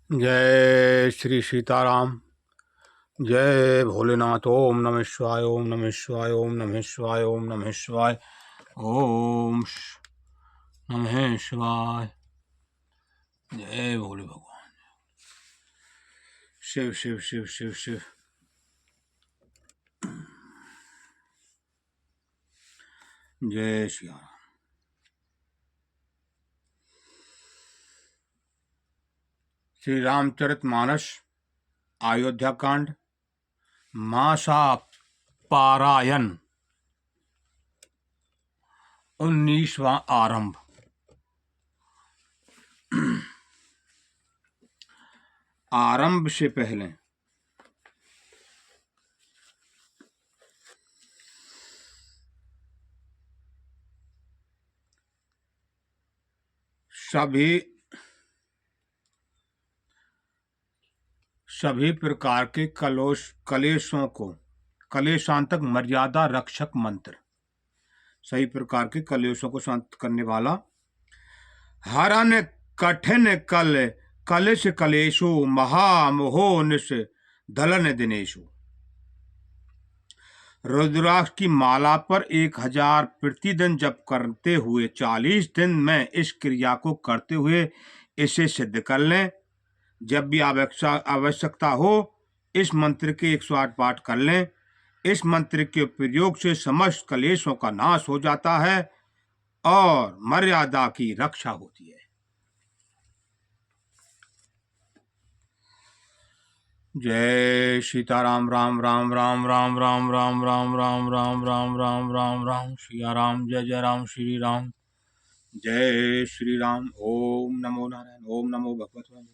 जय श्री सीताराम। जय भोलेनाथ। ओम नमः शिवाय। ओम नमः शिवाय। ओम नमः शिवाय। ओम नमः शिवाय। नमः शिवाय। जय भोले भगवान। शिव शिव शिव शिव शिव। जय श्री राम। श्री रामचरितमानस अयोध्या कांड मासा पारायण 19वां आरंभ। आरंभ से पहले सभी प्रकार के कलेशांतक मर्यादा रक्षक मंत्र, सही प्रकार के कलेशों को शांत करने वाला। हरन कठिन कलेश कलेशु महामोहो निश दलन दिनेशु। रुद्राक्ष की माला पर 1000 प्रतिदिन जप करते हुए 40 दिन में इस क्रिया को करते हुए इसे सिद्ध कर लें। जब भी आवश्यकता हो इस मंत्र के 108 पाठ कर लें। इस मंत्र के प्रयोग से समस्त कलेशों का नाश हो जाता है और मर्यादा की रक्षा होती है। जय सीताराम। राम राम राम राम राम राम राम राम राम राम राम राम राम सिया राम। जय जय राम श्री राम। जय श्री राम। ओम नमो नारायण। ओम नमो भगवते।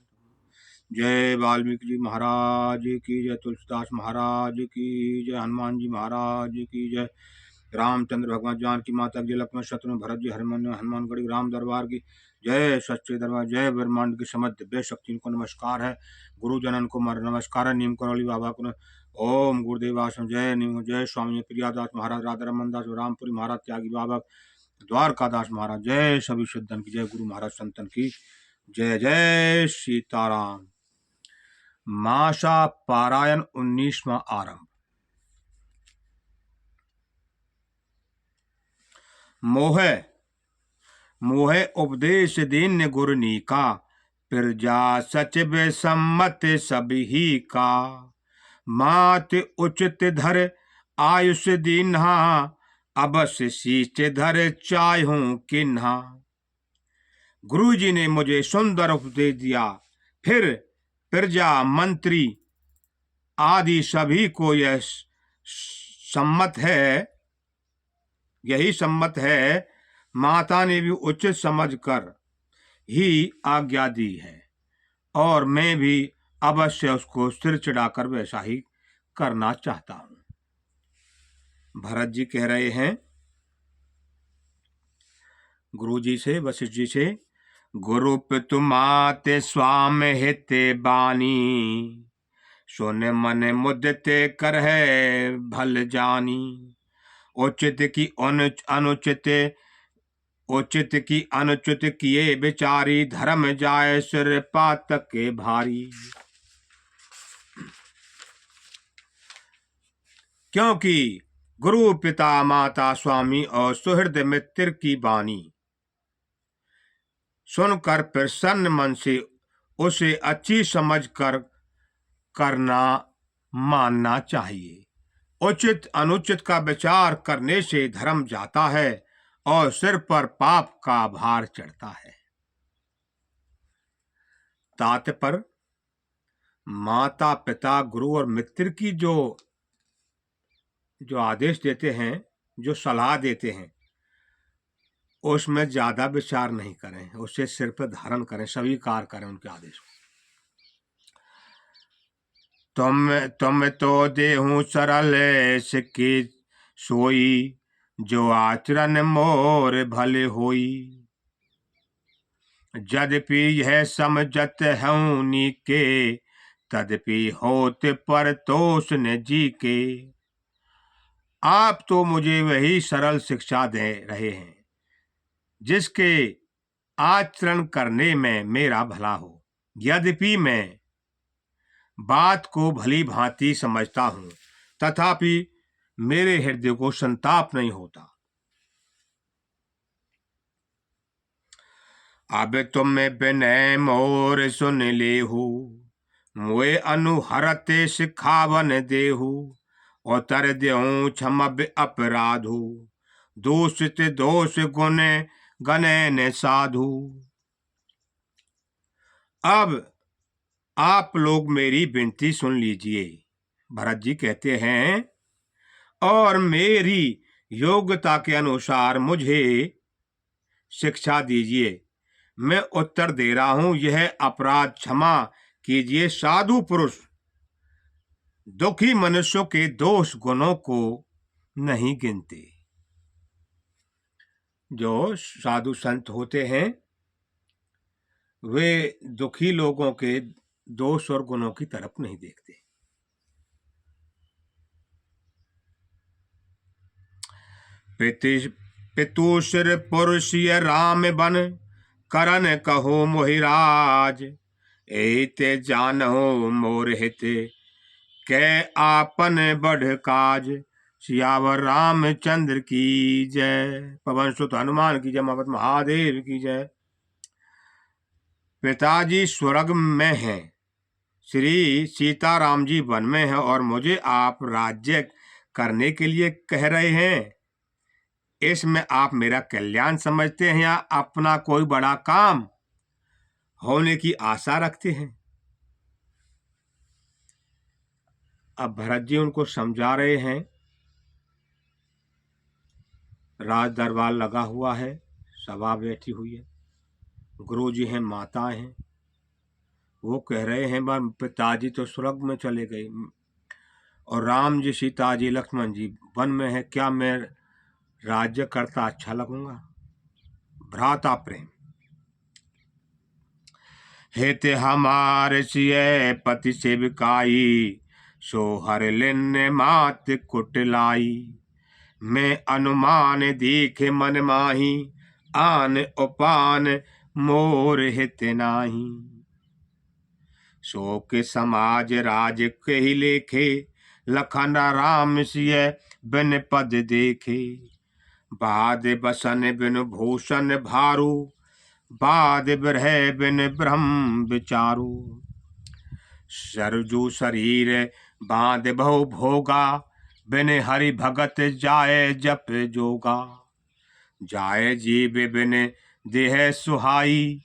जय वाल्मीकि जी महाराज की जय। तुलसीदास महाराज की जय। हनुमान जी महाराज की जय। रामचंद्र भगवान जानकी माता की जय। लक्ष्मण शत्रु भरत जी हनुमानगढ़ी राम दरबार की जय। सच्चे दरबार जय। ब्रह्मांड की समस्त दिव्य शक्ति को नमस्कार है। गुरु जनन को नमस्कार है। नीम करौली बाबा को ओम गुरुदेव आश्रम जय। नीम जय। स्वामी प्रियादास महाराज, राधा रमन दास, रामपुरी महाराज, त्यागी बाबा, द्वारकादास महाराज जय। सभी सिद्धन की जय। गुरु महाराज संतन की जय। जय सीताराम। मासा पारायण 19वां आरंभ। मोह उपदेश दीन गुरनी का, प्रजा सचिव सम्मत सबही का। मात उचित धर आयुष दीन्हा, अवश्य शीच धर चाहूं किन्हा। गुरु जी ने मुझे सुंदर उपदेश दिया, फिर प्रजा मंत्री आदि सभी को यही सम्मत है। माता ने भी उचित समझकर ही आज्ञा दी है और मैं भी अवश्य उसको सिर चढ़ाकर वैसा ही करना चाहता हूं। भरत जी कह रहे हैं गुरु जी से, वशिष्ठ जी से, गुरु पितुमाते स्वाम हिते बानी, सुन मन मुदते कर है भल जानी। उचित की अनुचित किए बिचारी, धर्म जाए सिर पातक के भारी। क्योंकि गुरु पिता माता स्वामी और सुहृद मित्र की वाणी सुनकर प्रसन्न मन से उसे अच्छी समझ कर करना मानना चाहिए। उचित अनुचित का विचार करने से धर्म जाता है और सिर पर पाप का भार चढ़ता है। तात्पर्य, माता पिता गुरु और मित्र की जो आदेश देते हैं, जो सलाह देते हैं, उसमें ज्यादा विचार नहीं करें, उसे सिर पर धारण करें, स्वीकार करें उनके आदेश को। तुम तो देहु सरल सिक्की सोई, जो आचरण मोर भले होई। यद्यपि यह समझत हूँ नीके, तदपि होत पर तोष न जी के। आप तो मुझे वही सरल शिक्षा दे रहे हैं जिसके आचरण करने में मेरा भला हो। यद्यपि मैं बात को भली भांति समझता हूं, तथापि मेरे हृदय को संताप नहीं होता। अब तुम विनय मोर सुन लेहु, मुए अनुहरते सिखावन देहु, उतर देहूं क्षमब अपराधु, दूषित दोष गुण गणे न साधु। अब आप लोग मेरी विनती सुन लीजिए। भरत जी कहते हैं, और मेरी योग्यता के अनुसार मुझे शिक्षा दीजिए। मैं उत्तर दे रहा हूं, यह अपराध क्षमा कीजिए। साधु पुरुष दुखी मनुष्यों के दोष गुणों को नहीं गिनते। जो साधु संत होते हैं वे दुखी लोगों के दोष और गुणों की तरफ नहीं देखते। पितुश्र पुरुषीय राम बन करन कहो मोहिराज, एते जानहो मोर हित कै आपन बढ़ काज। सियावर रामचंद्र की जय। पवन सुत हनुमान की जय। महावत महादेव की जय। पिताजी स्वर्ग में हैं, श्री सीताराम जी वन में हैं, और मुझे आप राज्य करने के लिए कह रहे हैं। इसमें आप मेरा कल्याण समझते हैं या अपना कोई बड़ा काम होने की आशा रखते हैं? अब भरत जी उनको समझा रहे हैं। राज दरबार लगा हुआ है, सभा बैठी हुई है, गुरु जी हैं, माताएं हैं। वो कह रहे हैं, पिताजी तो स्वर्ग में चले गए और राम जी, सीता जी, लक्ष्मण जी वन में है, क्या मैं राज्य करता अच्छा लगूंगा? भ्राता प्रेम। हेते हमारे सिय पति सेविकाई, सो हर लिन मात कुटलाई। मैं अनुमान देखे मन माही, आन उपान मोर हित नाही। शोक समाज राज के ही लेखे, लखन राम सिय बिन पद देखे। बाद बसन बिन भूषण भारू, बाद बिरह बिन ब्रह्म विचारू। सरजू शरीर बांध बहु भोगा, बिन हरि भगत जाय जप जोगा। जाय जीव बिन देह सुहाई,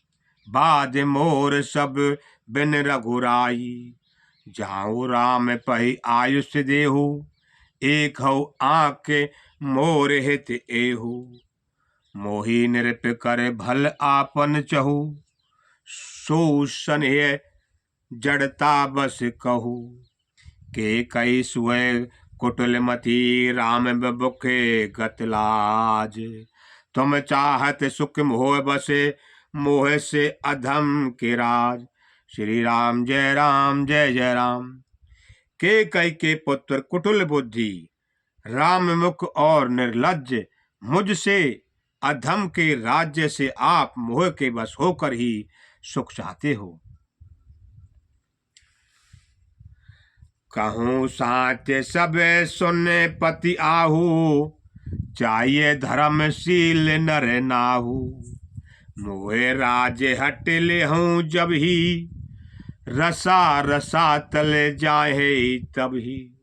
बाद मोर सब बिन रघुराई। जाऊं राम पहि आयुष देहु, एक हऊ आंख मोर हित एहु। मोहि नृप कर भल आपन चहु, सो सनेह जड़ता बस कहू। के कई सुय कुटुलमती, राम बुखे गतलाज। तुम चाहत सुख मोह बसे, मोह से अधम के राज। श्री राम जय राम जय जय राम। के कई के पुत्र कुटुल बुद्धि, राम मुख और निर्लज्ज, मुझसे अधम के राज्य से आप मोह के बस होकर ही सुख चाहते हो। कहूँ सात्य सब सुन पति आहू, चाहिए धर्मशील नर नाहू। मोहे राज हट ले हूँ जब ही, रसा रसा तल जाए तभी।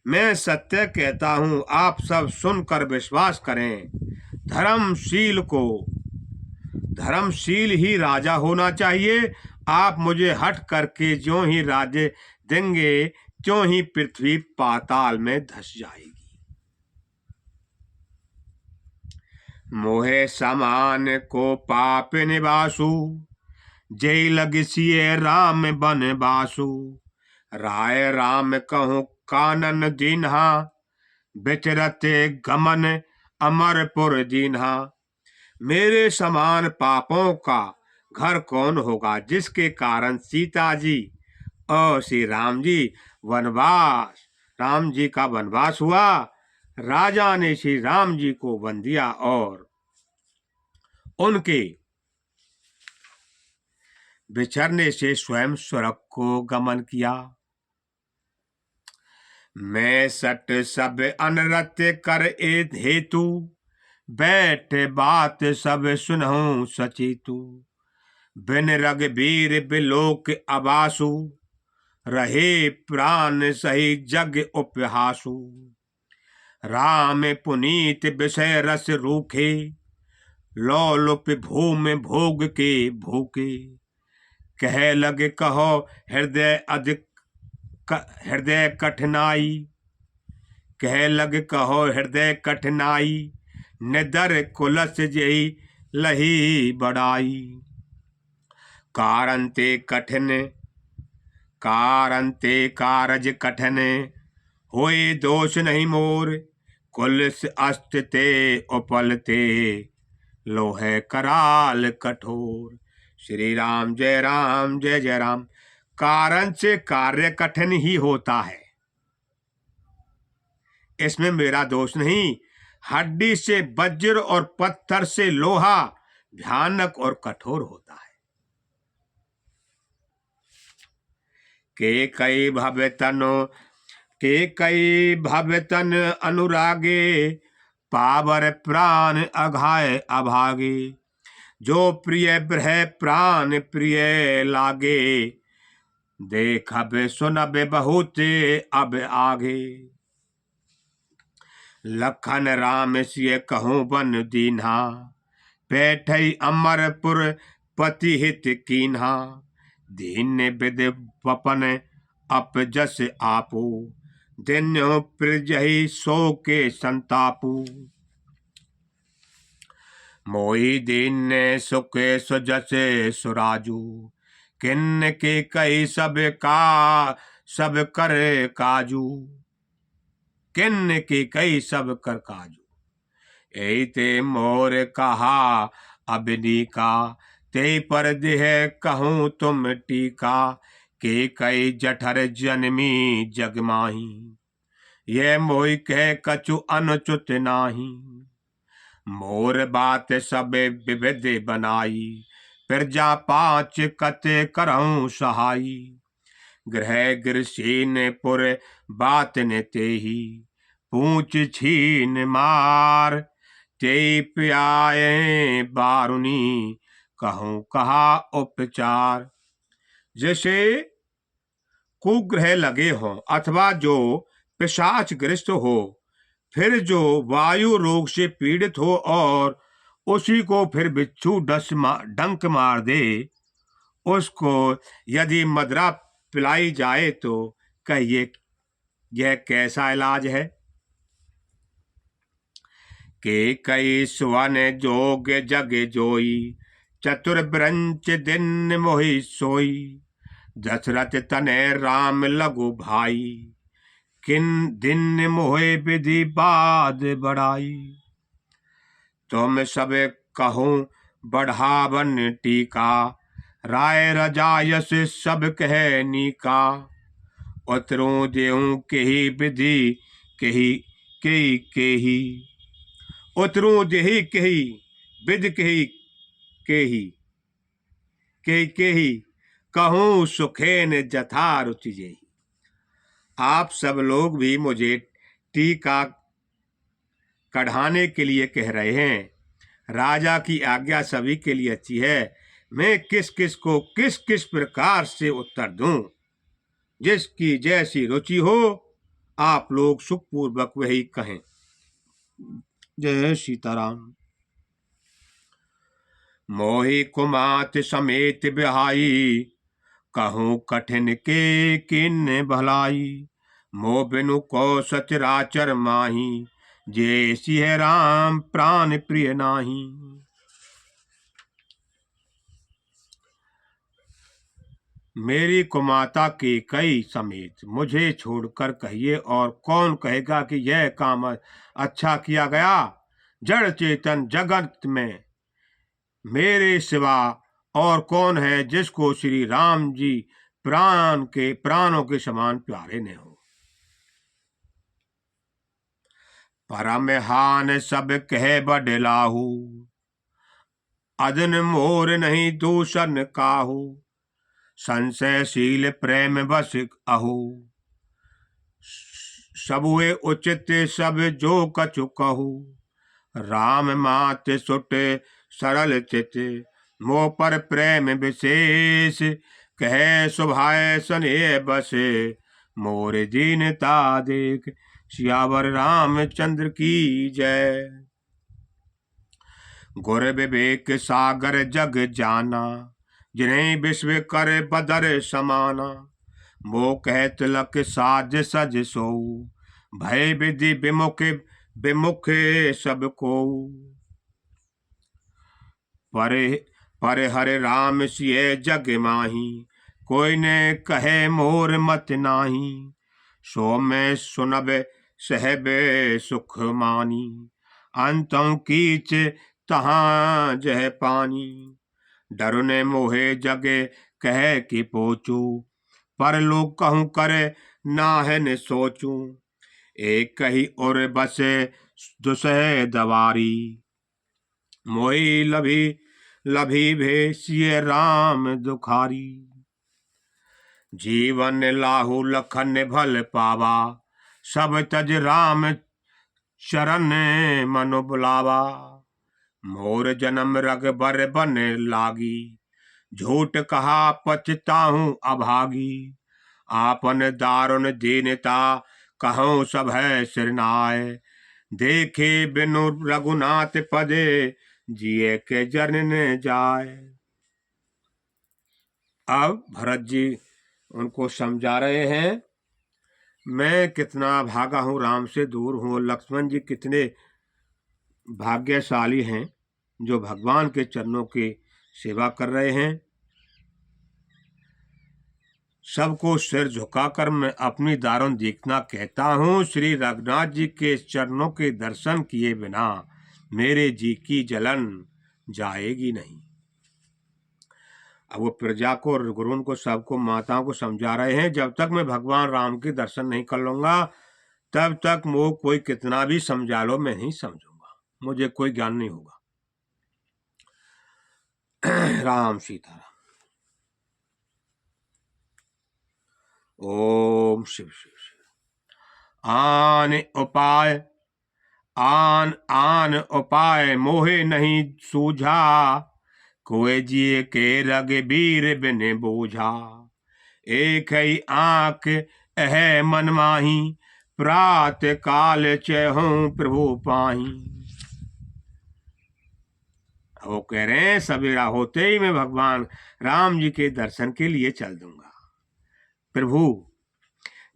मैं सत्य कहता हूँ, आप सब सुनकर विश्वास करें। धर्मशील ही राजा होना चाहिए। आप मुझे हट करके जो ही राज्य देंगे, त्यों ही पृथ्वी पाताल में धस जाएगी। मोहे समान को पाप निवासु, जय लग सिए राम बन बासु। राय राम कहूँ कानन दीन्हा, विचरते गमन अमरपुर दीन्हा। मेरे समान पापों का घर कौन होगा, जिसके कारण सीता जी और श्री राम जी का वनवास हुआ। राजा ने श्री राम जी को वन दिया और उनके विचरने से स्वयं स्वर्ग को गमन किया। मैं सट सब अनरत्य कर ए हेतु, बैठ बात सब सुनहु सचितु। बिन रघुबीर बिलोक अबासु, रहे प्राण सही जग उपहासु। राम पुनीत विषय रस रूखे, लोलुप भूमि भोग के भूखे। कह लगे कहो हृदय अधिक हृदय कठिनाई, कह लग कहो हृदय कठिनाई। निदर कुलस जही लही बड़ाई। कारंते कठिन कारंते कारज कठिन, होए दोष नहीं मोर। कुलस अस्ते उपलते, लोहे कराल कठोर। श्री राम जय राम जय जय राम। कारण से कार्य कठिन ही होता है, इसमें मेरा दोष नहीं। हड्डी से वज्र और पत्थर से लोहा भयानक और कठोर होता है। के कई भवतन अनुरागे, पावर प्राण अघाय अभागे। जो प्रिय ब्रह प्राण प्रिय लागे, देखब सुनब बहुत अब आगे। लखन राम सिय कहूँ बन दीन्हा, बैठई अमरपुर पति हित कीन्हा। दीन विद पपन अपजस आपू, दिन्यो प्रजहि सो के संतापू। मोहि दीन सुख सुजस सुराजू, किन्न के कई सब कर काजू। किन्न के कई सब कर काजू। एते मोर कहा अबनी का, ते पर देह कहूँ तुम टीका। के कई जठर जन्मी जग माही, ये मोहि कह कछु अनुचित नाही। मोर बात सब विविध बनाई, प्रजा पांच कत करऊं सहाई। गृह गिरसीन पुर बात ने तेही, पूछ छीन मार। ते प्याए बारुनी, कहूँ कहा उपचार। जैसे कुग्रह लगे हों अथवा जो पिशाच ग्रस्त हो, फिर जो वायु रोग से पीड़ित हो और उसी को फिर बिच्छू डंक मार दे, उसको यदि मदरा पिलाई जाए तो कहिए यह कैसा इलाज है। के कई सुवन जोग जग जोई, चतुर ब्रंच दिन मोहि सोई। दशरथ तने राम लगु भाई, किन दिन मोहे विधि बाद बढ़ाई। तुम सब कहूँ बढ़ावन टीका, राय रजायस सब कह नीका। उतरू देहूँ केही विधि केही केही केही। उतरू देही केही विधि केही केही केही केही। कहूँ सुखेन जथा रुचि जेही। आप सब लोग भी मुझे टीका कढ़ाने के लिए कह रहे हैं। राजा की आज्ञा सभी के लिए अच्छी है। मैं किस किस को किस किस प्रकार से उत्तर दूं, जिसकी जैसी रुचि हो आप लोग सुखपूर्वक वही कहें। जय सीताराम। मोहि कुमात समेत बिहाई, कहूँ कठिन के किन भलाई। मो बिनु को सचराचर माही, जे सिंह राम प्राण प्रिय नाही। मेरी कुमाता के कई समेत मुझे छोड़कर कहिए, और कौन कहेगा कि यह काम अच्छा किया गया। जड़ चेतन जगत में मेरे सिवा और कौन है जिसको श्री राम जी प्राणों के समान प्यारे न हो। परम हान सब कह बडलाहू, अदन मोर नहीं दूषण काहू। संशयशील प्रेम बस अहो। सबुए उचित सब जो कछु कहू, राम मात सुट सरल चित, मोह पर प्रेम विशेष, कहे सुभाय स्नेह बस, मोर दीनता देख, सियावर रामचंद्र की जय। गुर विवेक सागर जग जाना, जिन्हें विश्व कर बदर समाना, मोह कह तिलक साज सज सो, भय विधि विमुख विमुख सबको। पर हरे राम सिय जग माही, कोई ने कहे मोर मत नाही, सो मैं सुनब सहब सुख मानी, अंतों कीच तहाँ जह पानी। डरुने मोहे जगे कह कि पोचू, पर लोग कहूँ करे नाहन सोचू, एक ही और बसे दुसह दवारी, मोही लभी लभी भेसिय राम दुखारी। जीवन लाहु लखन भल पावा, सब तज राम चरण मनु बुलावा, मोर जन्म रघबर बन लागी, झूठ कहा पछताहूँ अभागी, आपन दारुण दीनता कहूँ सब है सिरनाय, देखे बिनु रघुनाथ पदे, जिए के जरन जाए। अब भरत जी उनको समझा रहे हैं, मैं कितना भागा हूँ राम से दूर हूँ, लक्ष्मण जी कितने भाग्यशाली हैं जो भगवान के चरणों की सेवा कर रहे हैं। सबको सिर झुकाकर मैं अपनी दारुण देखना कहता हूँ, श्री रघुनाथ जी के चरणों के दर्शन किए बिना मेरे जी की जलन जाएगी नहीं। अब वो प्रजा को, गुरुओं को, सबको, माताओं को समझा रहे हैं, जब तक मैं भगवान राम के दर्शन नहीं कर लूंगा तब तक वो कोई कितना भी समझा लो मैं नहीं समझूंगा, मुझे कोई ज्ञान नहीं होगा। राम सीताराम। ओम शिव शिव शिव। आन उपाय मोहे नहीं सूझा, कोई जिए के रघुबीर बिन बूझा, एक ही आंख अह मन माही, प्रात काल चहूं प्रभु पाही। वो कह रहे हैं सवेरा होते ही मैं भगवान राम जी के दर्शन के लिए चल दूंगा। प्रभु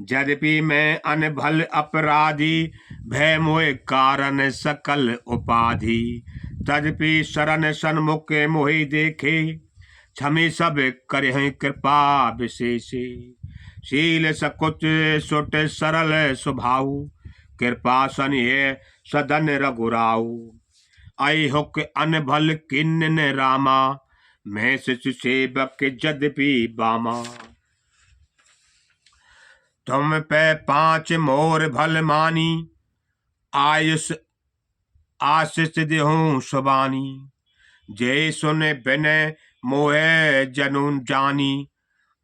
यद्यपि मैं अनभल अपराधी, भय मोह कारण सकल उपाधि, तदपि शरण सन्मुख मोहि देखे, क्षमे सब करहि कृपा विशेषे, शील सकुच सुट सरल स्वभाव, कृपा सनिह सदन रघुराऊ, आई हुक अनभल किन्न रामा, मैं शिशु सेवक यद्यपि बामा, तुम पे 5 मोर भल मानी, आयुष आशीष देहूं सुबानी, जय सुन बिनय मोहे जनुन जानी,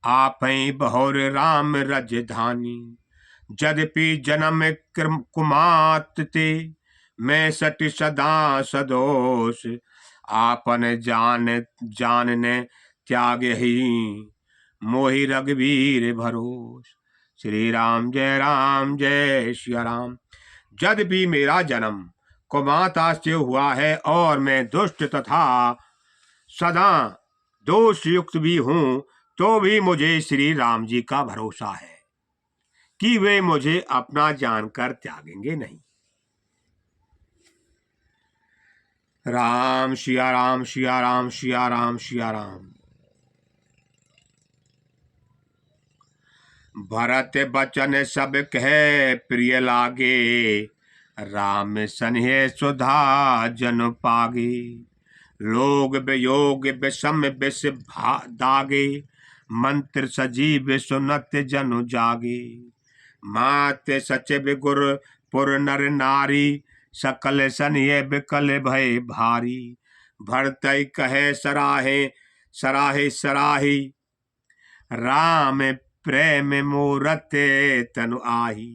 आप बहुर राम रजधानी, यद्यपि जन्म कुमात ते, मैं सट सदा सदोष, आपन जानने त्याग ही, मोहि रघुवीर भरोस। श्री राम जय श्री राम। यद्यपि मेरा जन्म कुमाता से हुआ है और मैं दुष्ट तथा सदा दोष युक्त भी हूँ, तो भी मुझे श्री राम जी का भरोसा है कि वे मुझे अपना जानकर त्यागेंगे नहीं। राम सिया राम सिया राम सिया राम सिया राम। भरत बचन सब कहे प्रिय लागे, राम सन्हे सुधा जन पागे, लोग वियोग विषम विष दागे, मंत्र सजीव सुनत जनु जागे, मात सचिव गुर पुर नर नारी, सकल सन्हे बिकल भय भारी, भरत कहे सराहे सराहे सराही, राम प्रेम मूरते तनु आही।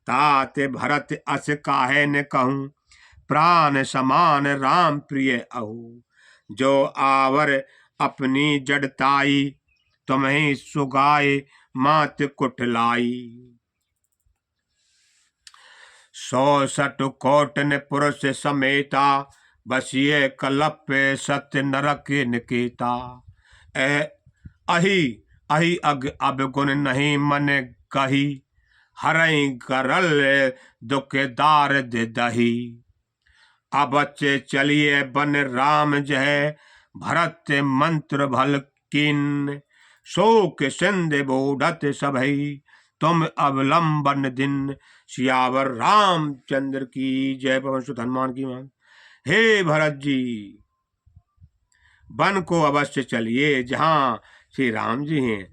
तात भरत अस काहे न कहूँ, प्राण समान राम प्रिय अहु। जो आवर अपनी जड़ताई, तुम्हें सुगाए मात कुटलाई। 100 कोटन पुरुष समेता, बसिए कलप सत्य नरक निकेता। अहि अहि अग अब गुण नहीं मन कही, हरई करल दुखदार दही। अबच्चे चलिए बन राम जय, भरत मंत्र भल किन। शोक सिंध बोढ़त सभई, तुम अवलंबन दिन। सियावर रामचंद्र की जय। पवन सुत हनुमान की मान। हे भरत जी, वन को अवश्य चलिए जहाँ श्री राम जी हैं।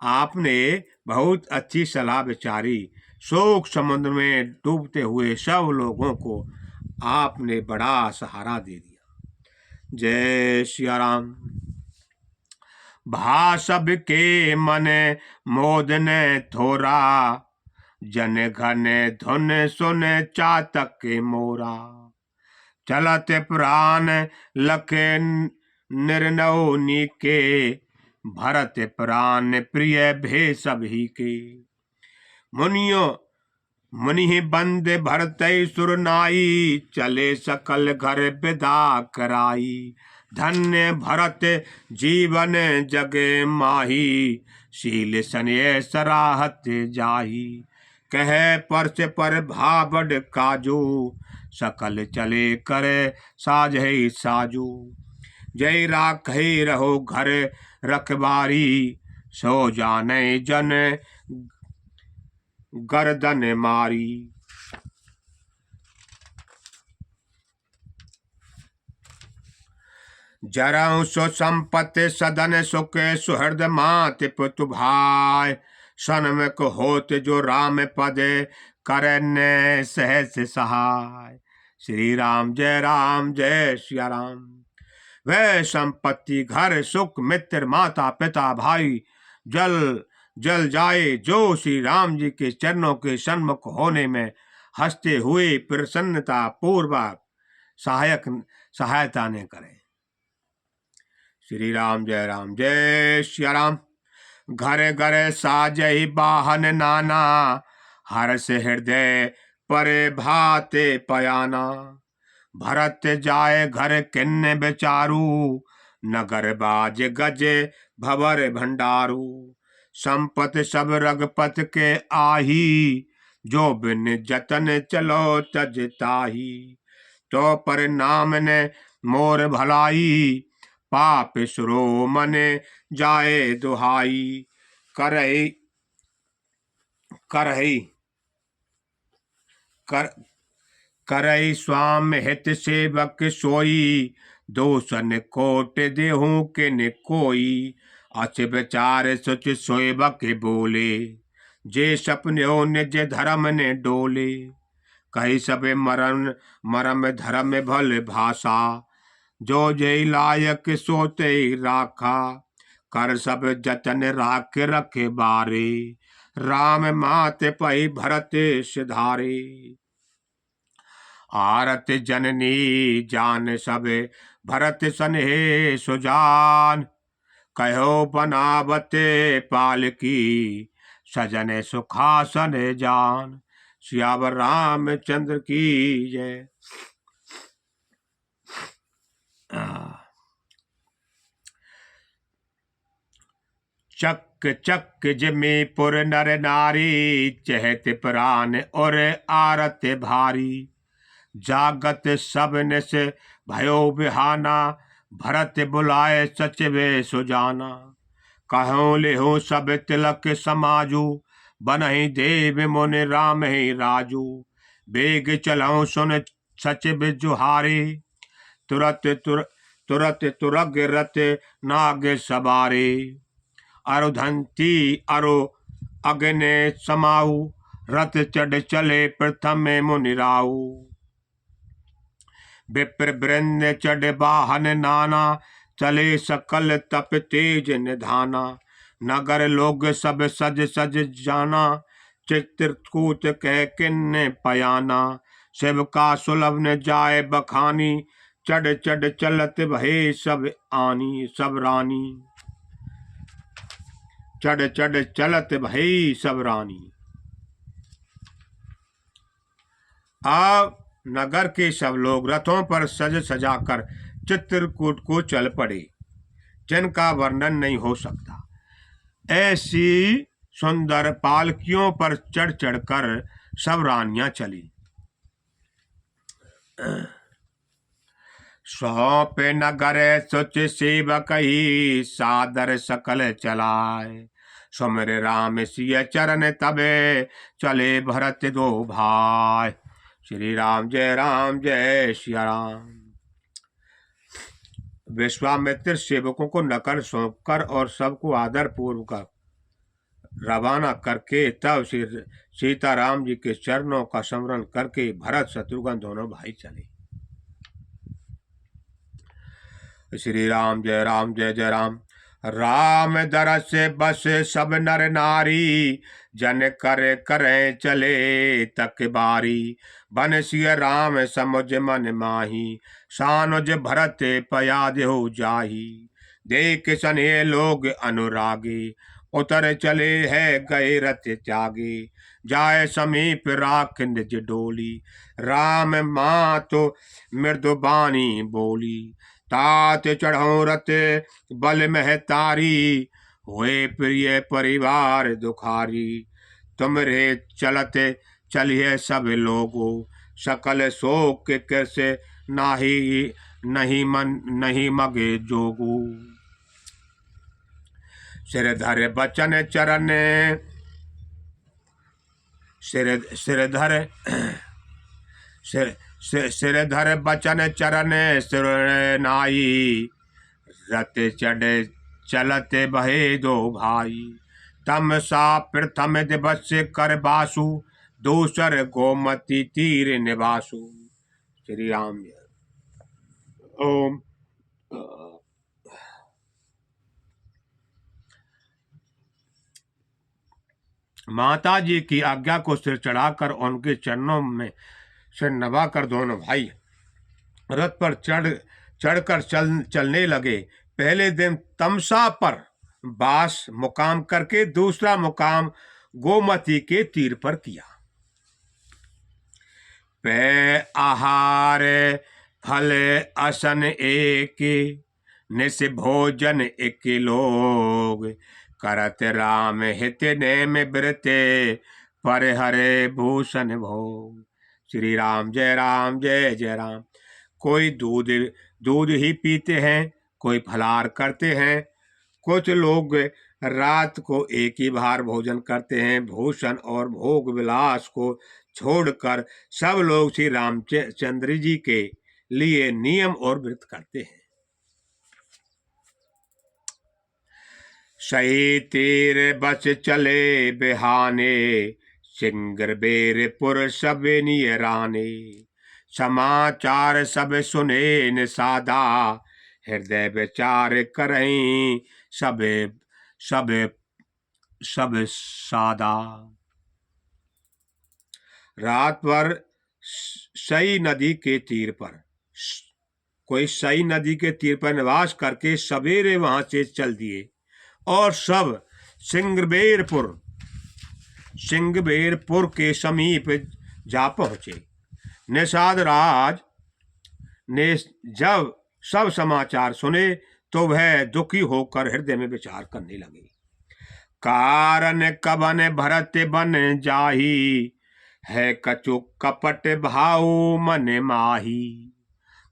आपने बहुत अच्छी सलाह विचारी। शोक समुद्र में डूबते हुए सब लोगों को आपने बड़ा सहारा दे दिया। जय सिया राम। भासब के मन मोदन थोरा, जन घन धुन सुन चातक मोरा। चलत प्राण लखे निर्नव नीके, भरत प्राण प्रिय भे सभी के। मुनि बंद भरत सुर नाई, चले सकल घर विदा कराई। धन्य भरत जीवन जगे माही, शील सनय सराहत जाही। कह परस पर भाबड़ काजू, सकल चले करे साझई साजू। जय राखै रहो घर रखबारी, सो जाने जन गर्दन मारी। जरऊ सो संपत्ति सदन सुख, सुहृद मात पुतु भाई। सन्मुख होत जो राम पद, करने सहस सहाय। श्री राम जय सिया राम। वह संपत्ति घर सुख मित्र माता पिता भाई जल जाए, जो श्री राम जी के चरणों के सन्मुख होने में हंसते हुए प्रसन्नता पूर्वक सहायता ने करे। श्री राम जय सिया राम। घर घर साजहि बाहन नाना, हर्ष हृदय परे भाते पयाना। भरत जाए घर किन्न बेचारू, नगर बाज गज भवर भंडारू। संपत सब रघुपत के आही, जो बिन जतन चलो तज ताही। तो पर नाम ने मोर भलाई, पाप सुरो मन जाए दुहाई। करई स्वाम हित सेवक सोई, दोसन कोट देहूं के न कोई। अच विचार सुच सोएबक बोले, जे सपन्यो निज धर्म ने डोले। कही सब मरम धर्म भल भाषा, जो जय लायक सोते राखा। कर सब जतन राख रखे बारे, राम मात पई भरत सिधारे। आरत जननी जान सब, भरत सनेह सुजान। कहो बनावते पालकी, सजन सुखासन जान। सियावर रामचंद्र की जय। चक चक जमे पुर नर नारी, चहत प्राण और आरत भारी। जागत सब निस भयो बिहाना, भरत बुलाए सचिवे सुजाना। कहो लेहो सब तिलक समाजू, बनहि देव मुनि राम ही राजू। बेग चलऊं सुन सचिव जुहारे, तुरत तुरग रत नाग सवारे। अरुधंती अरु अग्नि समाऊ, रथ चढ़ चले प्रथम मुनिराऊ। विप्र वृंद चढ़ वाहन नाना, चले सकल तप तेज निधाना। नगर लोग सब सज सज जाना, चित्रकूट कह किन्ने पयाना। शिव का सुलभ न जाए बखानी, चढ़ चढ़ चलत भये सब आनी सब रानी। चढ़ चढ़ चलत भई सब रानी। अब नगर के सब लोग रथों पर सज सजाकर चित्रकूट को चल पड़े, जिनका वर्णन नहीं हो सकता। ऐसी सुंदर पालकियों पर चढ़ चढ़कर सब रानियां चली। सौंप नगर सुच सेवक ही, सादर सकल चलाए। सुमिर राम सिय चरण तबे, चले भरत दो भाई। श्री राम जय सिया राम। विश्वामित्र सेवकों को नगर सौंपकर और सबको आदर पूर्वक रवाना करके तब सीताराम जी के चरणों का स्मरण करके भरत शत्रुघ्न दोनों भाई चले। श्री राम जय राम। राम दरस से बस सब नर नारी, जन कर करे चले तक बारी। बन सिय राम समुझ मन माही, सानुज भरत पया देहु जाही। देख सने लोग अनुरागी, उतर चले है गए रथ त्यागे। जाय समीप राख निज डोली, राम माँ तो मृदुबानी बोली। तात चढ़ो रथ बल मह तारी, हुए प्रिय परिवार दुखारी। तुमरे चलते चलिए सब लोगो, सकल शोक कैसे नहीं मगे जोगू। सिर धर बचन चरण, सिर धर बचन चरण सिर नाई। रत चढ़ चलते बहे दो भाई, तम सा प्रथम दिवस कर बासु। दूसर गोमती तीर निवासु। श्री राम। ओम। माता जी की आज्ञा को सिर चढ़ाकर उनके चरणों में सिर नवाकर दोनों भाई रथ पर चढ़कर चलने लगे। पहले दिन तमसा पर बास मुकाम करके दूसरा मुकाम गोमती के तीर पर किया। पे आहार फल असन एक, निस भोजन एक लोग। करत राम हित नेम ब्रते, पर हरे भूषण भोग। श्री राम जय राम। कोई दूध ही पीते हैं, कोई फलाहार करते हैं, कुछ लोग रात को एक ही बार भोजन करते हैं। भूषण और भोग विलास को छोड़कर सब लोग श्री रामचंद्र जी के लिए नियम और व्रत करते हैं। सही तीर बस चले बिहाने, सिंगर बेरपुर सब नियराने। समाचार सब सुने न सादा, हृदय विचार करहीं सब सादा। रात पर सई नदी के तीर पर निवास करके सवेरे वहां से चल दिए और सब सिंगबेरपुर के समीप जा पहुंचे। निषाद राज ने जब सब समाचार सुने तो वह दुखी होकर हृदय में विचार करने लगे। कारण कबन भरत बन जाही, है कछु कपट भाव मन माही।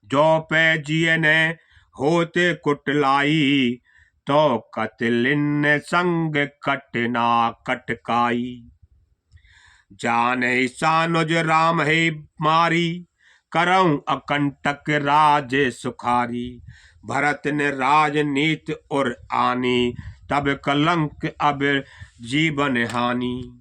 जो पे जिये ने होते कुटलाई, तो कतलिन संग कटना कटकाई। जाने सानुज राम है मारी, करऊं अकंटक राज सुखारी। भरत ने राजनीत और आनी, तब कलंक अब जीवन हानि।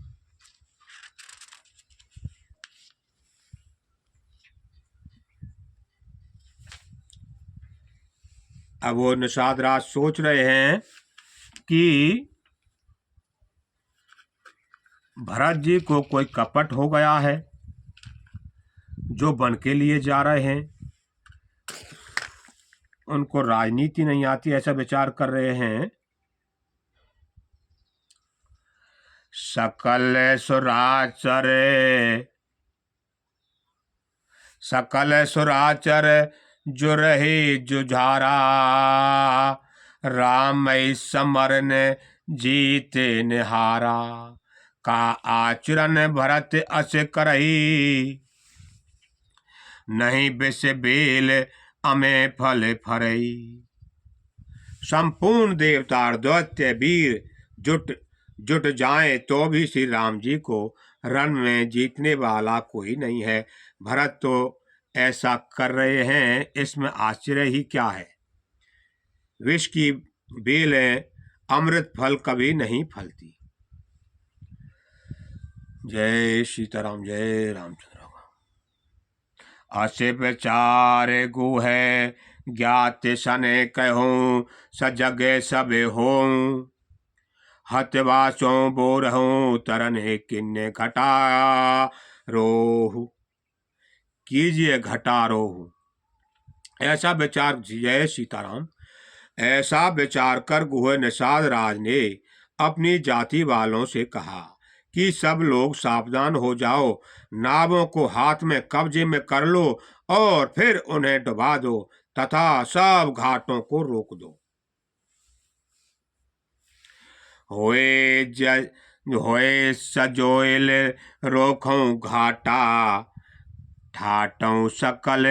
अब वो निषाद राज सोच रहे हैं कि भरत जी को कोई कपट हो गया है, जो वन के लिए जा रहे हैं, उनको राजनीति नहीं आती, ऐसा विचार कर रहे हैं। सकल सुराचर जो रहे जुझारा, राम समरन जीते निहारा, का आचरण भरत अस करही, नहीं बिस बेल अमे फल फरई। संपूर्ण देवता दैत्य वीर जुट जाए तो भी श्री राम जी को रण में जीतने वाला कोई नहीं है। भरत तो ऐसा कर रहे हैं, इसमें आश्चर्य ही क्या है। विष की बेलें अमृत फल कभी नहीं फलती। जय सीताराम, जय रामचंद्र। असे विचार गुहे ज्ञात सने कहूँ, सजगे सब हों, हतवासों बोरहूँ, तरने किन्ने घटा रोहू, कीजिए घटा रोहू। ऐसा विचार, जय सीताराम, ऐसा विचार कर गुहे निषाद राज ने अपनी जाति वालों से कहा कि सब लोग सावधान हो जाओ, नावों को हाथ में कब्जे में कर लो और फिर उन्हें डुबा दो तथा सब घाटों को रोक दो। होए सजोइल रोखों घाटा, ठाटों सकल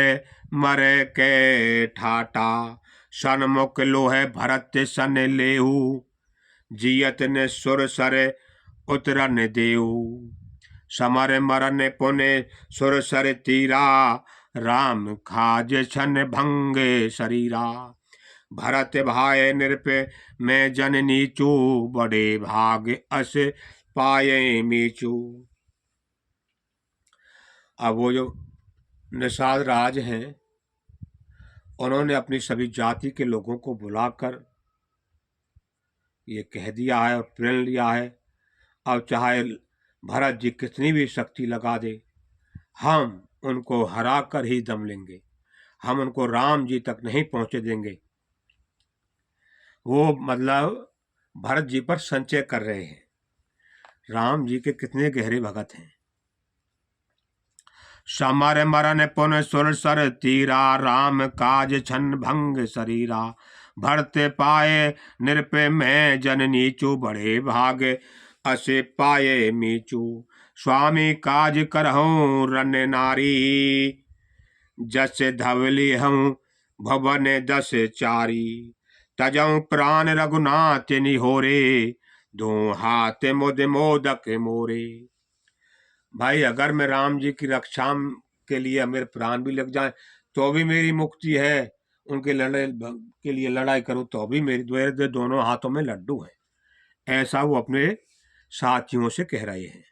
मरे के ठाटा, सन्मुख लोहे भरत सन लेहू, जियत ने सुर सरे उतरन देऊ, समर मरन पुने सुर सर तीरा, राम खाज छन भंगे शरीरा, भरत भाई नृप में जन नीचू, बड़े भाग अस पाए मीचू। अब वो जो निषाद राज हैं, उन्होंने अपनी सभी जाति के लोगों को बुलाकर ये कह दिया है और प्रण लिया है, अब चाहे भरत जी कितनी भी शक्ति लगा दे, हम उनको हरा कर ही दम लेंगे, हम उनको राम जी तक नहीं पहुंचे देंगे। वो मतलब भरत जी पर संचय कर रहे हैं। राम जी के कितने गहरे भगत हैं। समर मरन पुन सुर सर तीरा, राम काज छन भंग शरीरा, भरते पाए नृप में जन नीचू, बड़े भाग असे पाए मीचू, स्वामी काज करहूँ रन नारी, जस धवली हूँ भवन दस चारी, तजऊ प्राण रघुनाथ निहोरे, दो हाथ मुद मोदक मोरे। भाई अगर मैं राम जी की रक्षा के लिए मेरे प्राण भी लग जाए तो भी मेरी मुक्ति है, उनके लड़ाई के लिए लड़ाई करूं तो भी मेरे दोनों हाथों में लड्डू है। ऐसा वो अपने साथियों से कह रहे हैं।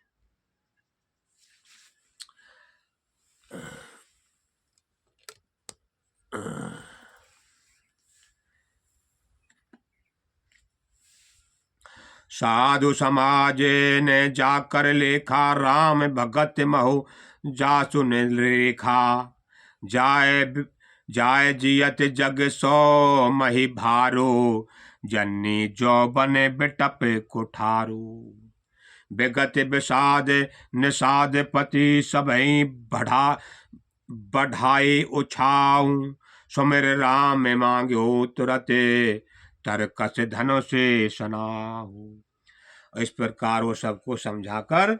साधु समाज ने जाकर लेखा, राम भगत महु जासु ने रेखा, जाय जियत जग सो मही भारो, जन्नी जो बने बिटप कुठारो, विगत विषाद निषाद पति सबई बढ़ाई उछाऊ, सुमिर राम मांग्यो तुरते, तरकस धनो से सनाहू। इस प्रकार वो सबको समझाकर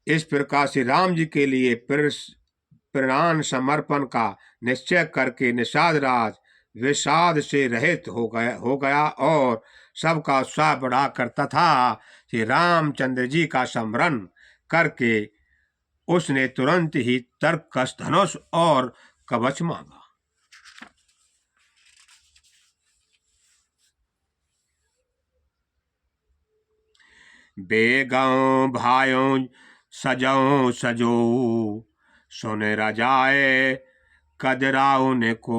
इस प्रकार से राम जी के लिए प्राण समर्पण का निश्चय करके निषाद राज विषाद से रहित हो गया और सबका उत्साह बढ़ाकर तथा श्री रामचंद्र जी का स्मरण करके उसने तुरंत ही तरकस धनुष और कवच मांगा। बेगों भाइयों सजो सजो, सुन रजाए कदराउ ने को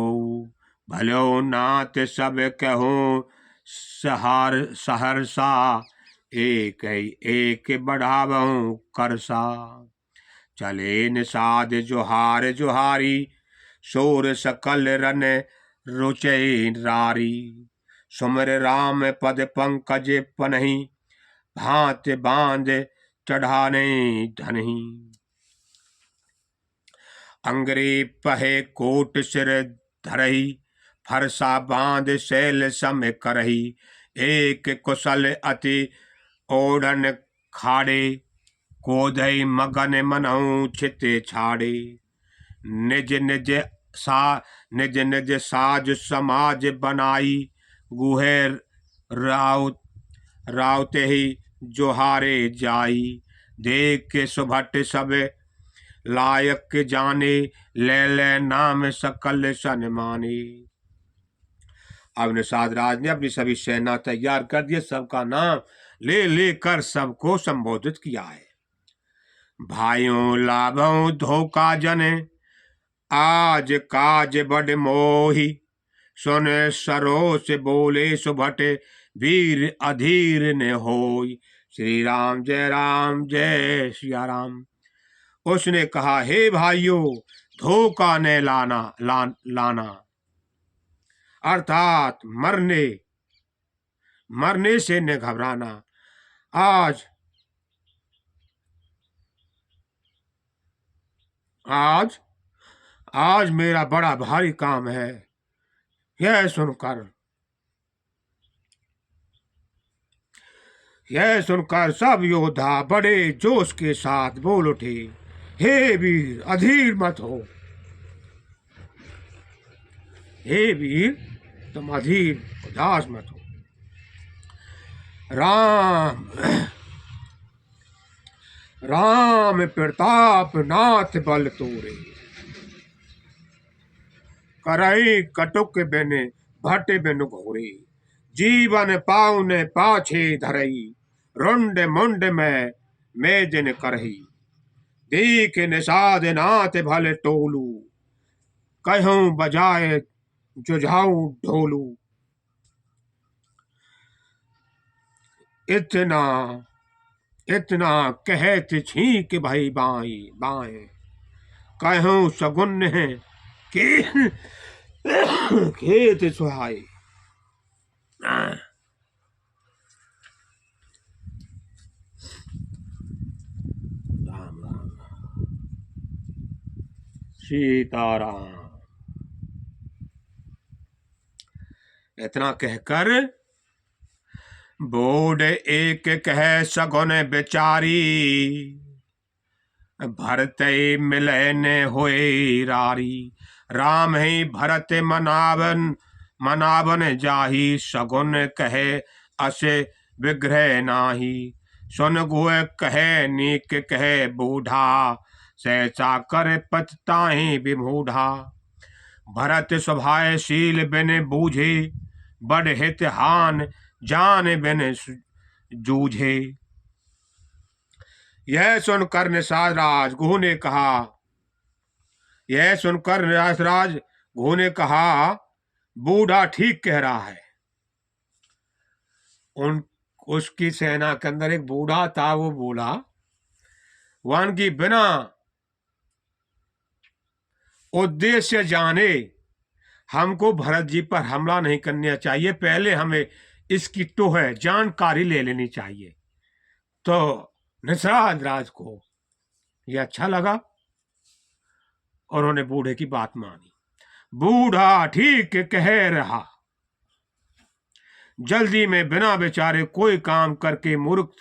भलो नाथ सब कहूँ सहरसा एक बढ़ावहूँ करसा चले निषाद जोहार जोहारी शोर सकल रन रुचै रारी सुमर राम पद पंकज पनहि भांत बांध चढ़ाने धनहि अंगरे पहे कोट सिर धरही फरसा बांध शैल सम करही एक कुशल अति ओढ़न खाड़े कोधई मगन मनहु छित छाड़े निज निज साज समाज बनाई गुहेर रावते ही जोहारे जाई देख के सुभट सब लायक जाने ले नाम सकल सन माने। अब निषाद राज ने अपनी सभी सेना तैयार कर दिए, सबका नाम ले लेकर सबको संबोधित किया है। भाइयों लाभों धोखा जने आज काज बड़ मोही सुन सरोस बोले सुभट वीर अधीर ने होई। श्री राम जय सिया राम। उसने कहा, हे भाइयों, धोखा ने लाना अर्थात मरने से न घबराना। आज मेरा बड़ा भारी काम है। यह सुनकर सब योद्धा बड़े जोश के साथ बोल उठे, हे वीर अधीर मत हो। हे वीर तुम अधीर उदास मत हो। राम प्रताप नाथ बल तोरे करई कटुक बेने भट बेनु घोरे जीवन पाउने पाछे धरई रुंड मुंड में मेजन करही देख निषाद नाथ भल टोलू कहूं बजाए जुझाऊ ढोलू। इतना कहत छींक भई बाएं कहूं सगुन है के खेत सुहाए। राम राम सीताराम। इतना कहकर बोड एक कह सगुन बेचारी भरत मिलन होए रारी। राम ही भरत मनावन जाही सगुन कहे असे विग्रह नाही। सुन गुए कहे नीक कहे बूढ़ा सहसा कर पछताहि विमूढ़ा। भरत स्वभावशील बिन बूझे बड़ हित हान जान बिन जूझे। यह सुनकर निषाद राज गुह ने कहा, बूढ़ा ठीक कह रहा है। उसकी सेना के अंदर एक बूढ़ा था, वो बोला, वन की बिना उद्देश्य जाने हमको भरत जी पर हमला नहीं करना चाहिए, पहले हमें इसकी जानकारी ले लेनी चाहिए। तो निषाद राज को यह अच्छा लगा और उन्होंने बूढ़े की बात मानी। बूढ़ा ठीक कह रहा, जल्दी में बिना बेचारे कोई काम करके मूर्ख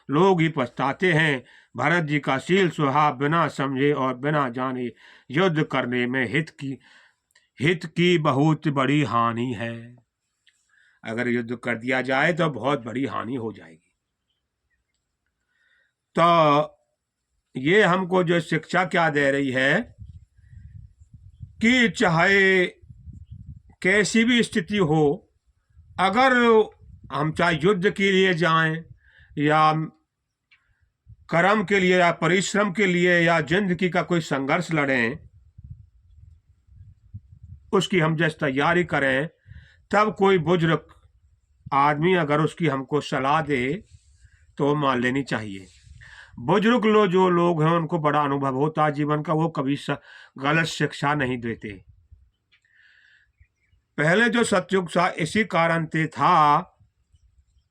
लोग ही पछताते हैं। भरत जी का शील स्वभाव बिना समझे और बिना जाने युद्ध करने में हित की बहुत बड़ी हानि है। अगर युद्ध कर दिया जाए तो बहुत बड़ी हानि हो जाएगी। तो ये हमको जो शिक्षा क्या दे रही है कि चाहे कैसी भी स्थिति हो, अगर हम चाहे युद्ध के लिए जाएं या कर्म के लिए या परिश्रम के लिए या जिंदगी का कोई संघर्ष लड़ें, उसकी हम जैसे तैयारी करें, तब कोई बुजुर्ग आदमी अगर उसकी हमको सलाह दे तो मान लेनी चाहिए। बुजुर्ग जो लोग हैं उनको बड़ा अनुभव होता है जीवन का, वो कभी गलत शिक्षा नहीं देते। पहले जो सतयुग था इसी कारण से था,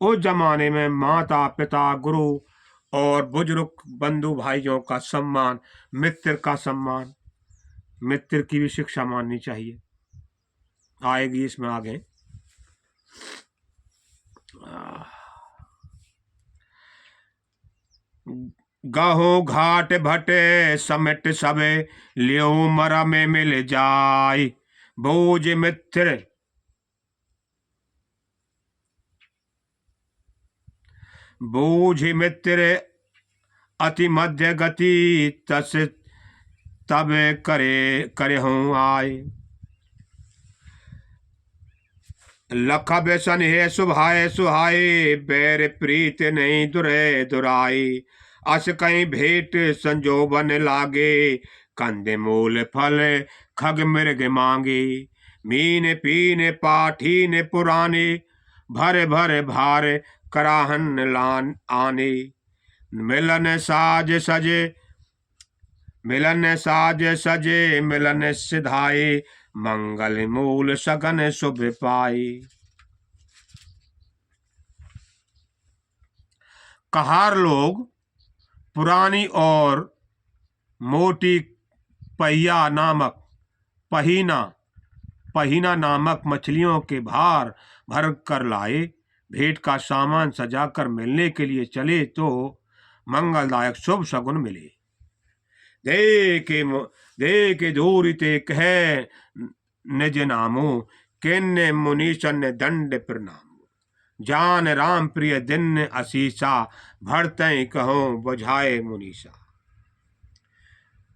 उस जमाने में माता पिता गुरु और बुजुर्ग बंधु भाइयों का सम्मान, मित्र का सम्मान, मित्र की भी शिक्षा माननी चाहिए, आएगी इसमें आगे। गाहो घाट भटे समेट सबे, लियो मरा में मिल जाय, बोझ मित्र बोझ मित्र अति मध्य गति, तस तब करे हूँ आय। लख व्यसन है सुभाए सुहाए, बैर प्रीत नहीं दुरे दुराई, अस कहीं भेंट संजोबन लागे, कंदे मूल फल खग मृग मांगे, मीन पीन पाठीन पुराने, भर भर भार कराहन लान आने, मिलन साज सजे मिलन साज सजे मिलन सिधाए, मंगल मूल सगन शुभ पाई। कहार लोग पुरानी और मोटी पहिना नामक मछलियों के भार भर कर लाए, भेंट का सामान सजाकर मिलने के लिए चले तो मंगलदायक शुभ सगुन मिले। दे के दूरी ते कहे निज नामो, किन्ने मुनीशन दंड प्रणाम, जान राम प्रिय दिन असीसा, भरते कहो बुझाए मुनीसा।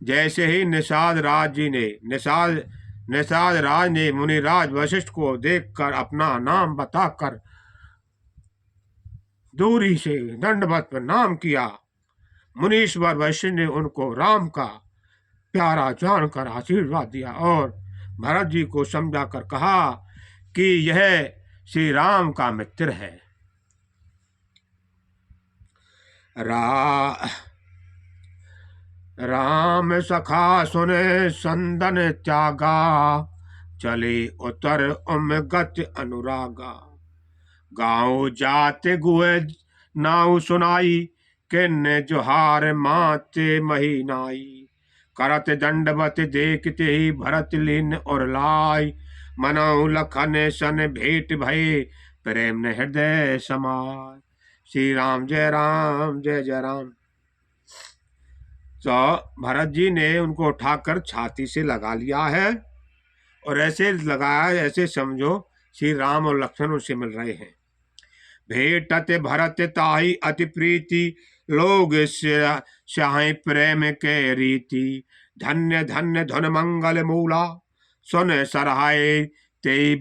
जैसे ही निषाद राज ने मुनिराज वशिष्ठ को देखकर अपना नाम बताकर दूरी से दंडवत प्रणाम किया, मुनीश्वर वशिष्ठ ने उनको राम का प्यारा जानकर आशीर्वाद दिया और भरत जी को समझाकर कहा कि यह श्री राम का मित्र है। राम सखा सुने संदन त्यागा, चले उतर गत अनुरागा, गाँव जाते गुए नाउ सुनाई, किन्ने जोहार माते महीनाई, करत दंडवत देखते ही भरत लीन और लाई, मनऊ लखन सन भेंट भये, प्रेम ने हृदय समाय। श्री राम जय राम। तो भरत जी ने उनको उठाकर छाती से लगा लिया है और ऐसे लगाया ऐसे समझो श्री राम और लक्ष्मण उनसे मिल रहे हैं। भेटत भरत ताहि अति प्रीति, लोग स्याहि प्रेम के रीति, धन्य धन्य धन मंगल मूला, सुन सरहाय ते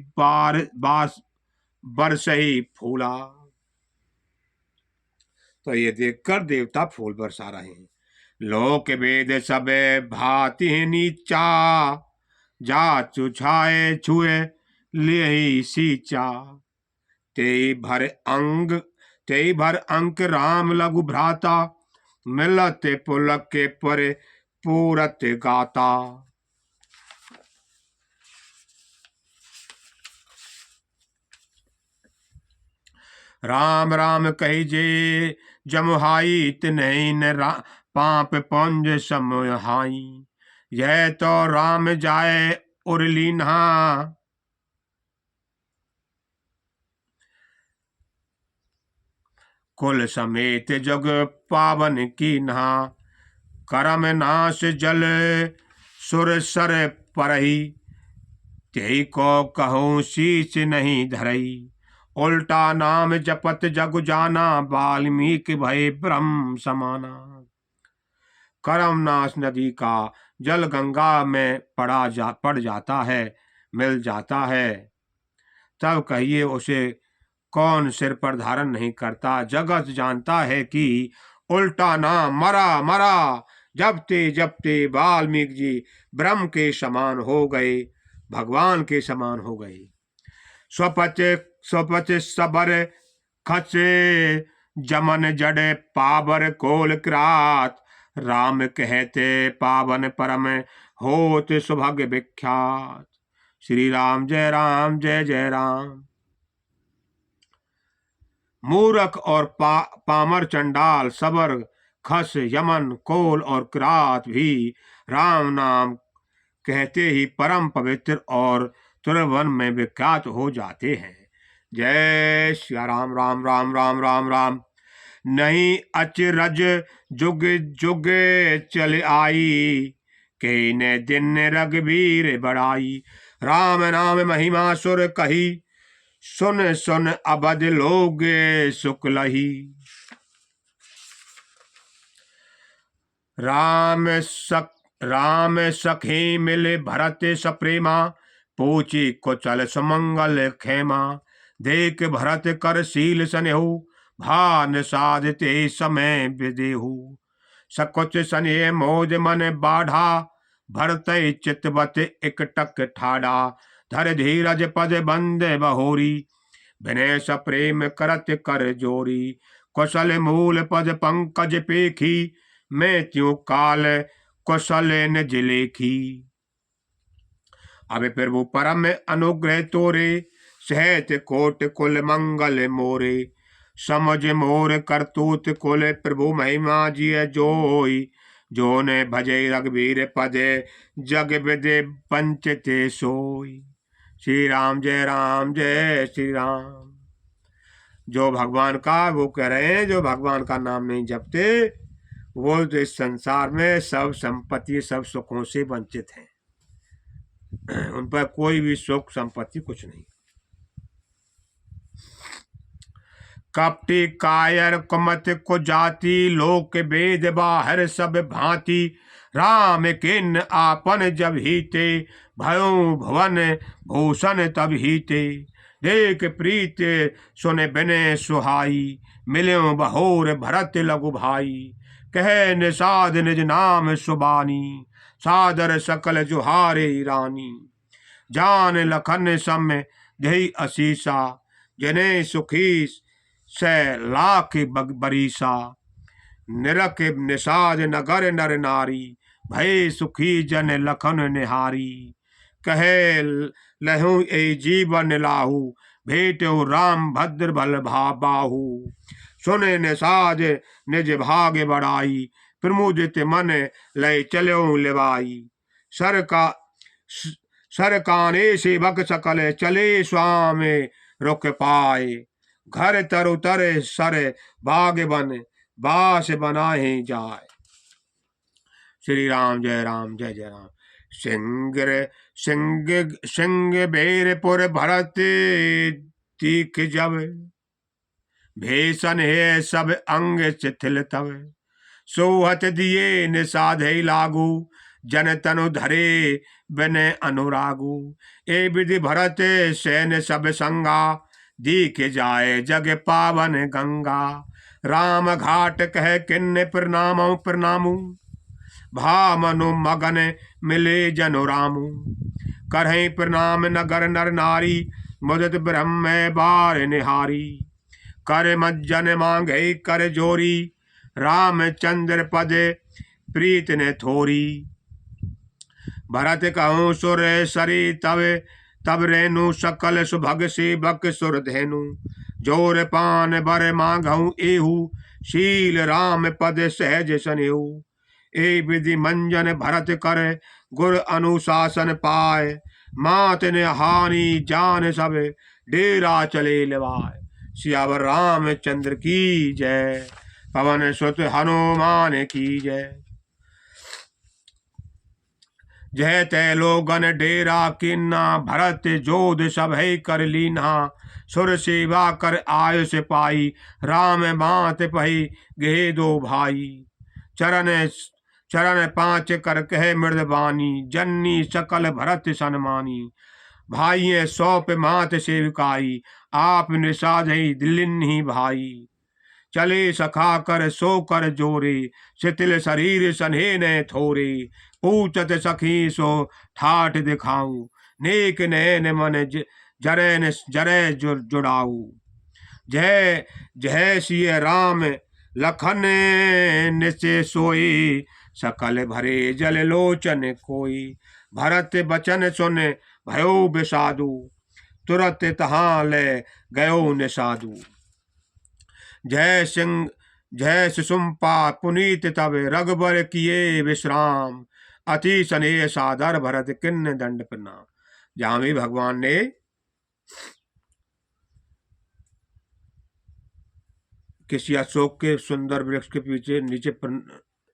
बरसही फूला। तो ये देखकर देवता फूल बरसा रहे हैं। लोक वेद सबे भाति नीचा, जा चुछाए छुए ले सींचा, ते भर अंक राम लघु भ्राता, मिलत पुलक के पर पूरत गाता। राम राम कही जे जमुहाई, तिन्हि न पाप पंज समहाई, यह तो राम जाए उरलीन्हा, कुल समेत जग पावन कीन्हा, करम नाश जल सुर सर परही, तेहि को कहूँ शीश नहीं धरई, उल्टा नाम जपत जग जाना, वाल्मीकि भय ब्रह्म समाना। करमनाश नदी का जल गंगा में पड़ जाता है, मिल जाता है, तब कहिए उसे कौन सिर पर धारण नहीं करता। जगत जानता है कि उल्टा नाम मरा जपते जपते वाल्मीकि जी ब्रह्म के समान हो गए। भगवान के समान हो गए। स्वपच स्वपच सबर खसे जमन जड़े पावर कोल क्रात, राम कहते पावन परम होत सुभग विख्यात। श्री राम जय जय राम। मूर्ख और पामर चंडाल सबर खस यमन कोल और क्रात भी राम नाम कहते ही परम पवित्र और तुरवन में विख्यात हो जाते हैं। जय श्री राम। राम राम राम राम राम। नहीं अचरज जुग जुग चल आई, के ने दिन रघुवीर बढ़ाई। राम नाम महिमा सुर कही, सुन सुन अबद लोग सुख लही। राम सखी मिले भरत सप्रेमा, पूछी कुचल सुमंगल खेमा। देख भरत कर शील सनेहु, भान साधते समय विदेहु। सकुच सने मोद मन बाढ़ा, भरत चितवत एकटक ठाड़ा। धर धीरज पद बंद बहोरी, विनय सप्रेम करत कर जोरी। कुशल मूल पद पंकज पेखी, मैं त्यों काल कुशल निज लेखी। अब प्रभु परम अनुग्रह तोरे, सहत कोट कुल मंगल मोरे। समझ मोर करतूत कुल प्रभु महिमा जिय जोई। जो ने भजे रघुवीर पदे, जग विदे पंचते सोई। श्री राम जय श्री राम। जो भगवान का वो कह रहे हैं, जो भगवान का नाम नहीं जपते वो तो इस संसार में सब संपत्ति सब सुखों से वंचित हैं। उन पर कोई भी सुख संपत्ति कुछ नहीं। कपटी कायर कुमत को जाति, लोक वेद बाहर सब भांति। राम किन आपन जब हीते, भयो भवन भूषण तब हीते। देख प्रीत सुन बिने सुहाई, मिल्यों बहोर भरत लघु भाई। कहे निषाद निज नाम सुबानी, सादर सकल जुहारे रानी। जान लखन सम दही असीसा, जने सुखी से लाख बरीसा। निरख निषाद नगर नर नारी, भय सुखी जन लखन निहारी। कहे लहू ए जीवन लाहू, भेटो राम भद्र बल बाहू। सुने निषाद निज भाग बढ़ाई, प्रमुदित मन लय चलो लेवाई। सर काने सेवक सकल, चले स्वामी रुक पाए। घर तरु तर सर बाग बन, बास बनाए जाए। श्री राम जय राम। सिंह बेरपुर भरत तीख जब, भेषण है सब अंग शिथिल तब। सोहत दिए निषाद लागू, जन तनु धरे बिने अनुरागू। ए विधि भरत सैन सब संगा, दीख जाए जग पावन गंगा। राम घाट कह किन्न प्रणामू, भा मनु मगन मिले जनु रामू। करहि प्रणाम नगर नर नारी, मुदित ब्रह्म बार निहारी। कर मज्जन मांगे कर जोरी, रामचंद्र पद प्रीत ने थोरी। भरत कहूँ सुर सरी तब रेणु, सकल सुभग सेवक सुर धेनु। जोर पान बर मांगहु एहू, शील राम पद सहज सनेहू। ए विधि मंजन भरत कर, गुर अनुशासन पाए। मात ने हानि जान सब, डेरा चले लेवाए। सियावर रामचंद्र की जय, पवन सुत हनुमान की जय। जय तय लोगन डेरा किन्ना, भरत जोध सब है कर लीना। सुर सेवा कर आयुष पाई, राम बात पही गे दो भाई। चरण पांच कर कहे मृदबानी, जन्नी सकल भरत सन्मानी। भाई सौंप मात सेविकाई, आप निषाद दिलिन्ही भाई। चले सखा कर सो कर जोरे, शिथिल शरीर सन्हे न थोरे। पूछत सखी सो ठाठ दिखाऊं, नेक नैन मन जरे जरे जुड़ाऊ। जय जय सिय राम लखन निश्चय सोई, सकल भरे जल लोचन कोई। भरत बचन सुन भयो बिसाधु, तुरत तहाँ ले गयो निसाधु। जय सिंह जय सुषुम्पा पुनीत तब, रघुबर किए विश्राम। अति स्नेह सादर भरत किन्न दंड प्रणाम। जहां भी भगवान ने किसी अशोक के सुंदर वृक्ष के पीछे नीचे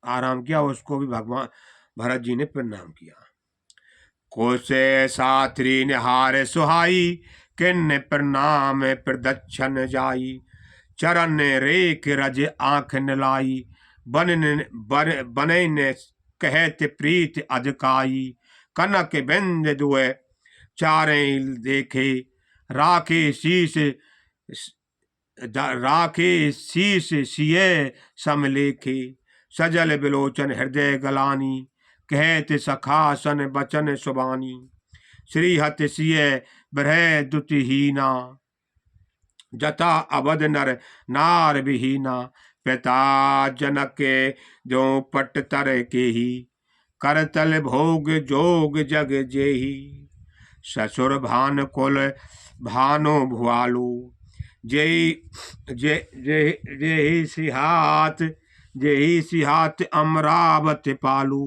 आराम किया, उसको भी भगवान भरत जी ने प्रणाम किया। कोसे सात्री निहार सुहाई, किन्न प्रणाम प्रदक्षिण जाई। चरण रेख रज आंख नलाई, बने ने कहत प्रीत अधिकाई। कनक बिंद दुए चारे देखे, राखे शीस सिय समलेखे। सजल बिलोचन हृदय गलानी, कहत सखासन बचन सुबानी। श्रीहत सिय ब्रह दुतिहीना, जता अवध नर नार विहीना। पिता जनक के जो पट तर के ही, करतल भोग जोग जग जेही। ससुर भान कुल भानो भुआलू, जेहि सिहात अमरावत पालू।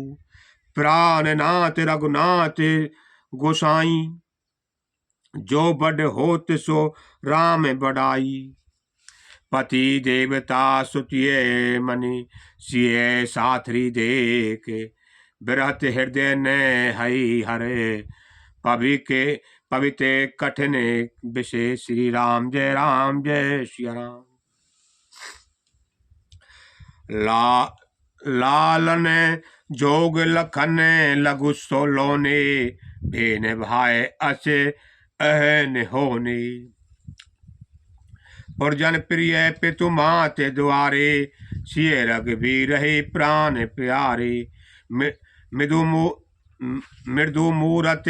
प्राणनाथ रघुनाथ गोसाई, जो बड़ होत सो राम बड़ाई। पति देवता सुतिये मनि, सिय साथरी देख। बिरहत हृदय ने हई हरे, पविते कठिन विशेष। श्री राम जय श्री राम। लालन जोग लखन लघु सोलोने, भेन भाई असे अहन होने। पुरजन प्रिय पितु माते द्वारे, सिय रघुवीर रहे प्राण प्यारे। मृदु मूरत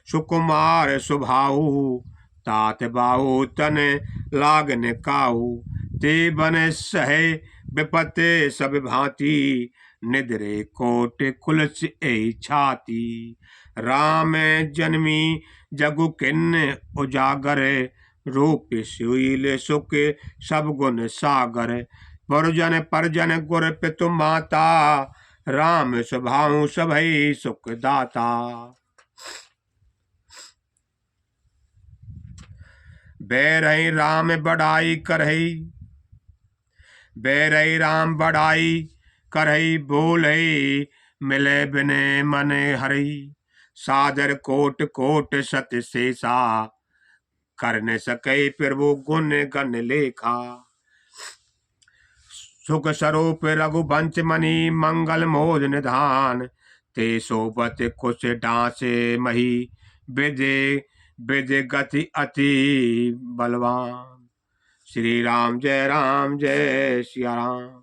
सुकुमार सुभाऊ, तात बाहु तन लागन काऊ। ते बन सहे विपते सब भांति, निद्रे कोट कुलस ए छाती। राम जन्मी जगु किन्न उजागर, रूप शील सुख सब गुण सागर। पुरजन परजन गुर पितु माता, राम स्वभाव सभई सुख दाता। बैरही राम बड़ाई करही, बैरही राम बड़ाई करही। बोलही मिले बिने मन हरही, सादर कोट कोट सत शेषा। कर न सके प्रभु गुण गण लेखा। सुख स्वरूप रघुवंश मणि, मंगल मोद निधान। ते सोबत कुछ डांसे मही, विद गति अति बलवान। श्री राम जय सिया राम।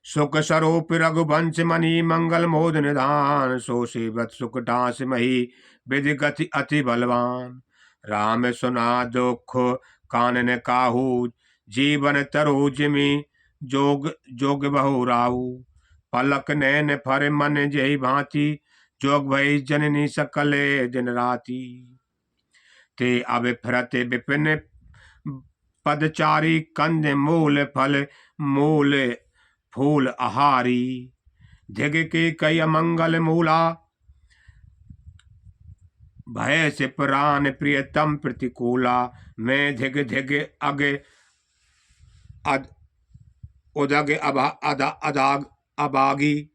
सुख स्वरूप रघुवंश मणि, मंगल मोद निधान। सो सेवत सुख डांस मही, विधि गति अति बलवान। राम सुना दुख कानन काहू, जीवन तरु जिमि जोग जोग बहु राहू। पलक नैन फर मन जही भांति, जोग भई जननी सकले दिन राती। ते अब फिरत विपिन पदचारी, कंद मूल फल मूल फूल आहारी। धिग के कई अमंगल मूला, भय से प्राण प्रियतम प्रतिकूला। मैं धिग धिग अगे उदग अदाग अबागी,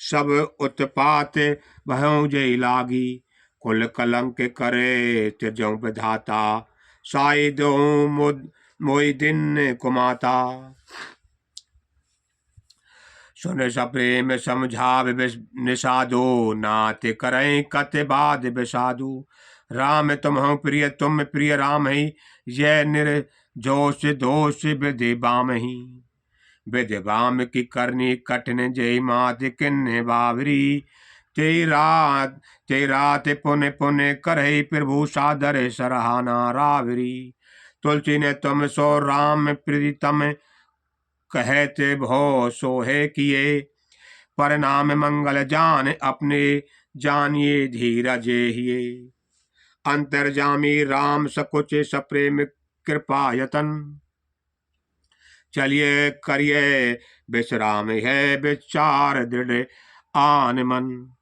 सब उत्पात भयों जय लागी। कुल कलंक करे त्यजों विधाता, साई दो मोई दिन कुमाता। सुन सप्रेम समझाव निषादो, नात करें कत बाद विषादु। राम तुम्हु प्रिय तुम प्रिय राम ही, यह निर्जोष दोष विधि बाम ही। विधवाम की करनी कठिन जय मात किन्ने बावरी। तेरा ते पुण्य पुण्य करही प्रभु सादर सराहना रावरी। तुलसी ने तुम सो राम प्रीतम कहते भो सोहे किए। परिणाम मंगल जान अपने जानिए धीरज हिये। अंतर्जामी राम सकुच सप्रेम कृपा यतन। चलिए करिए विश्राम है विचार दृढ़ आन मन।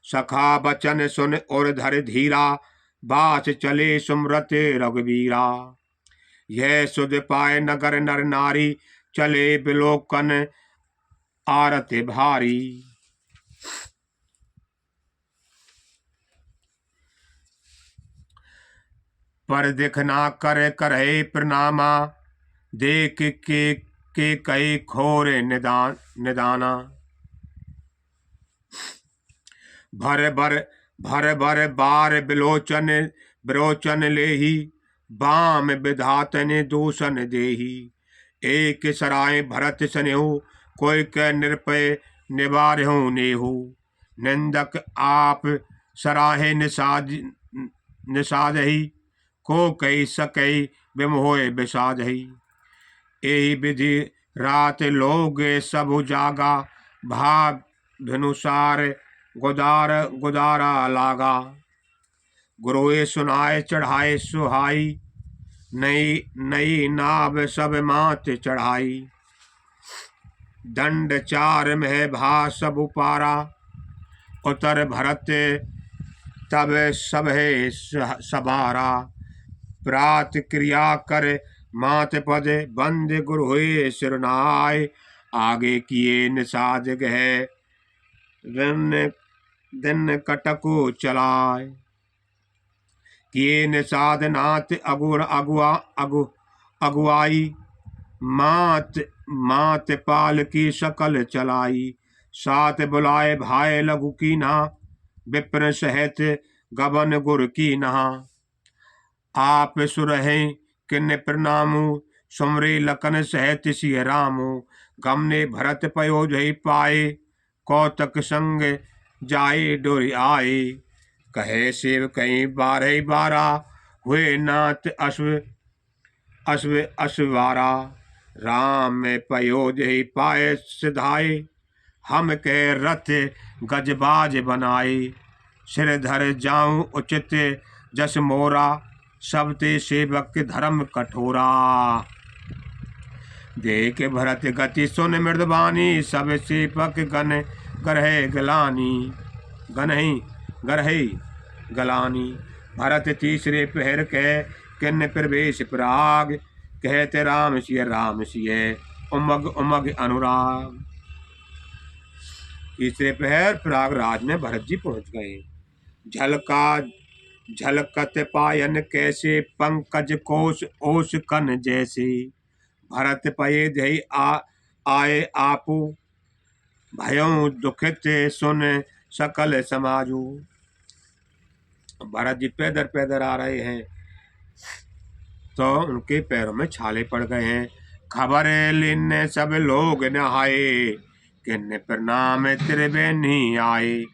सखा बचन सुन और धर धीरा बास चले सुमरत रघुवीरा। यह सुध पाए नगर नर नारी चले बिलोकन आरत भारी। पर दिखना कर करे प्रणामा देख के कई खोरे निदाना। भर भर बार बिलोचन लेही बाम विधात ने दूषण देही। एक सराय भरत स्नेहु कोई के निरपय निवारहु नेहु। निंदक आप सराहे निषादही को कई सकई विमोह विषादही। यही विधि रात लोग सब जागा भाव धनुसार गुदारा लागा। गुरुए सुनाए चढ़ाए सुहाई नई नई नाव सब मात चढ़ाई। दंड चार में भा सब उपारा उतर भरत तब सब है सबारा। प्रात क्रिया कर मात पद बंद गुरु हुए सिरनाय। आगे किए निषाद गहे दिन कटकु चलाय। किए निषाद नाथ अगुआई मात पाल की शकल चलाई। साथ बुलाए भाई लघु की नहा विप्र सहित गबन गुर की नहा। आप सुरहे किन्न प्रणामु सुमरे लखन सहित सिय रामु। गमने भरत पयो जय पाए कौतक संग जाए डोरी आए। कहे शिव कहीं बारह बारा हुए नाथ अश्वारा। राम में पयो जय पाए सिधाए हम के रथ गजबाज बनाए। सिर धर जाऊं उचित जस मोरा सबते सेवक धर्म कठोरा। देख भरत गति सुन मृदबानी सब सेवक गण गरहे गलानी। भरत तीसरे पहर कह किन्न प्रवेश प्राग। कहते राम सिय उमग उमग अनुराग। तीसरे पहर प्रयागराज में भरत जी पहुंच गए। झलकत पायन कैसे पंकज कोश ओस कन जैसे। भरत पये धई आए आपू भयों दुखित सुन सकल समाजू। भरत जी पैदर पैदर आ रहे हैं तो उनके पैरों में छाले पड़ गए हैं। खबर लेने सब लोग नहाए किन्न प्रणाम त्रिवेणी आए।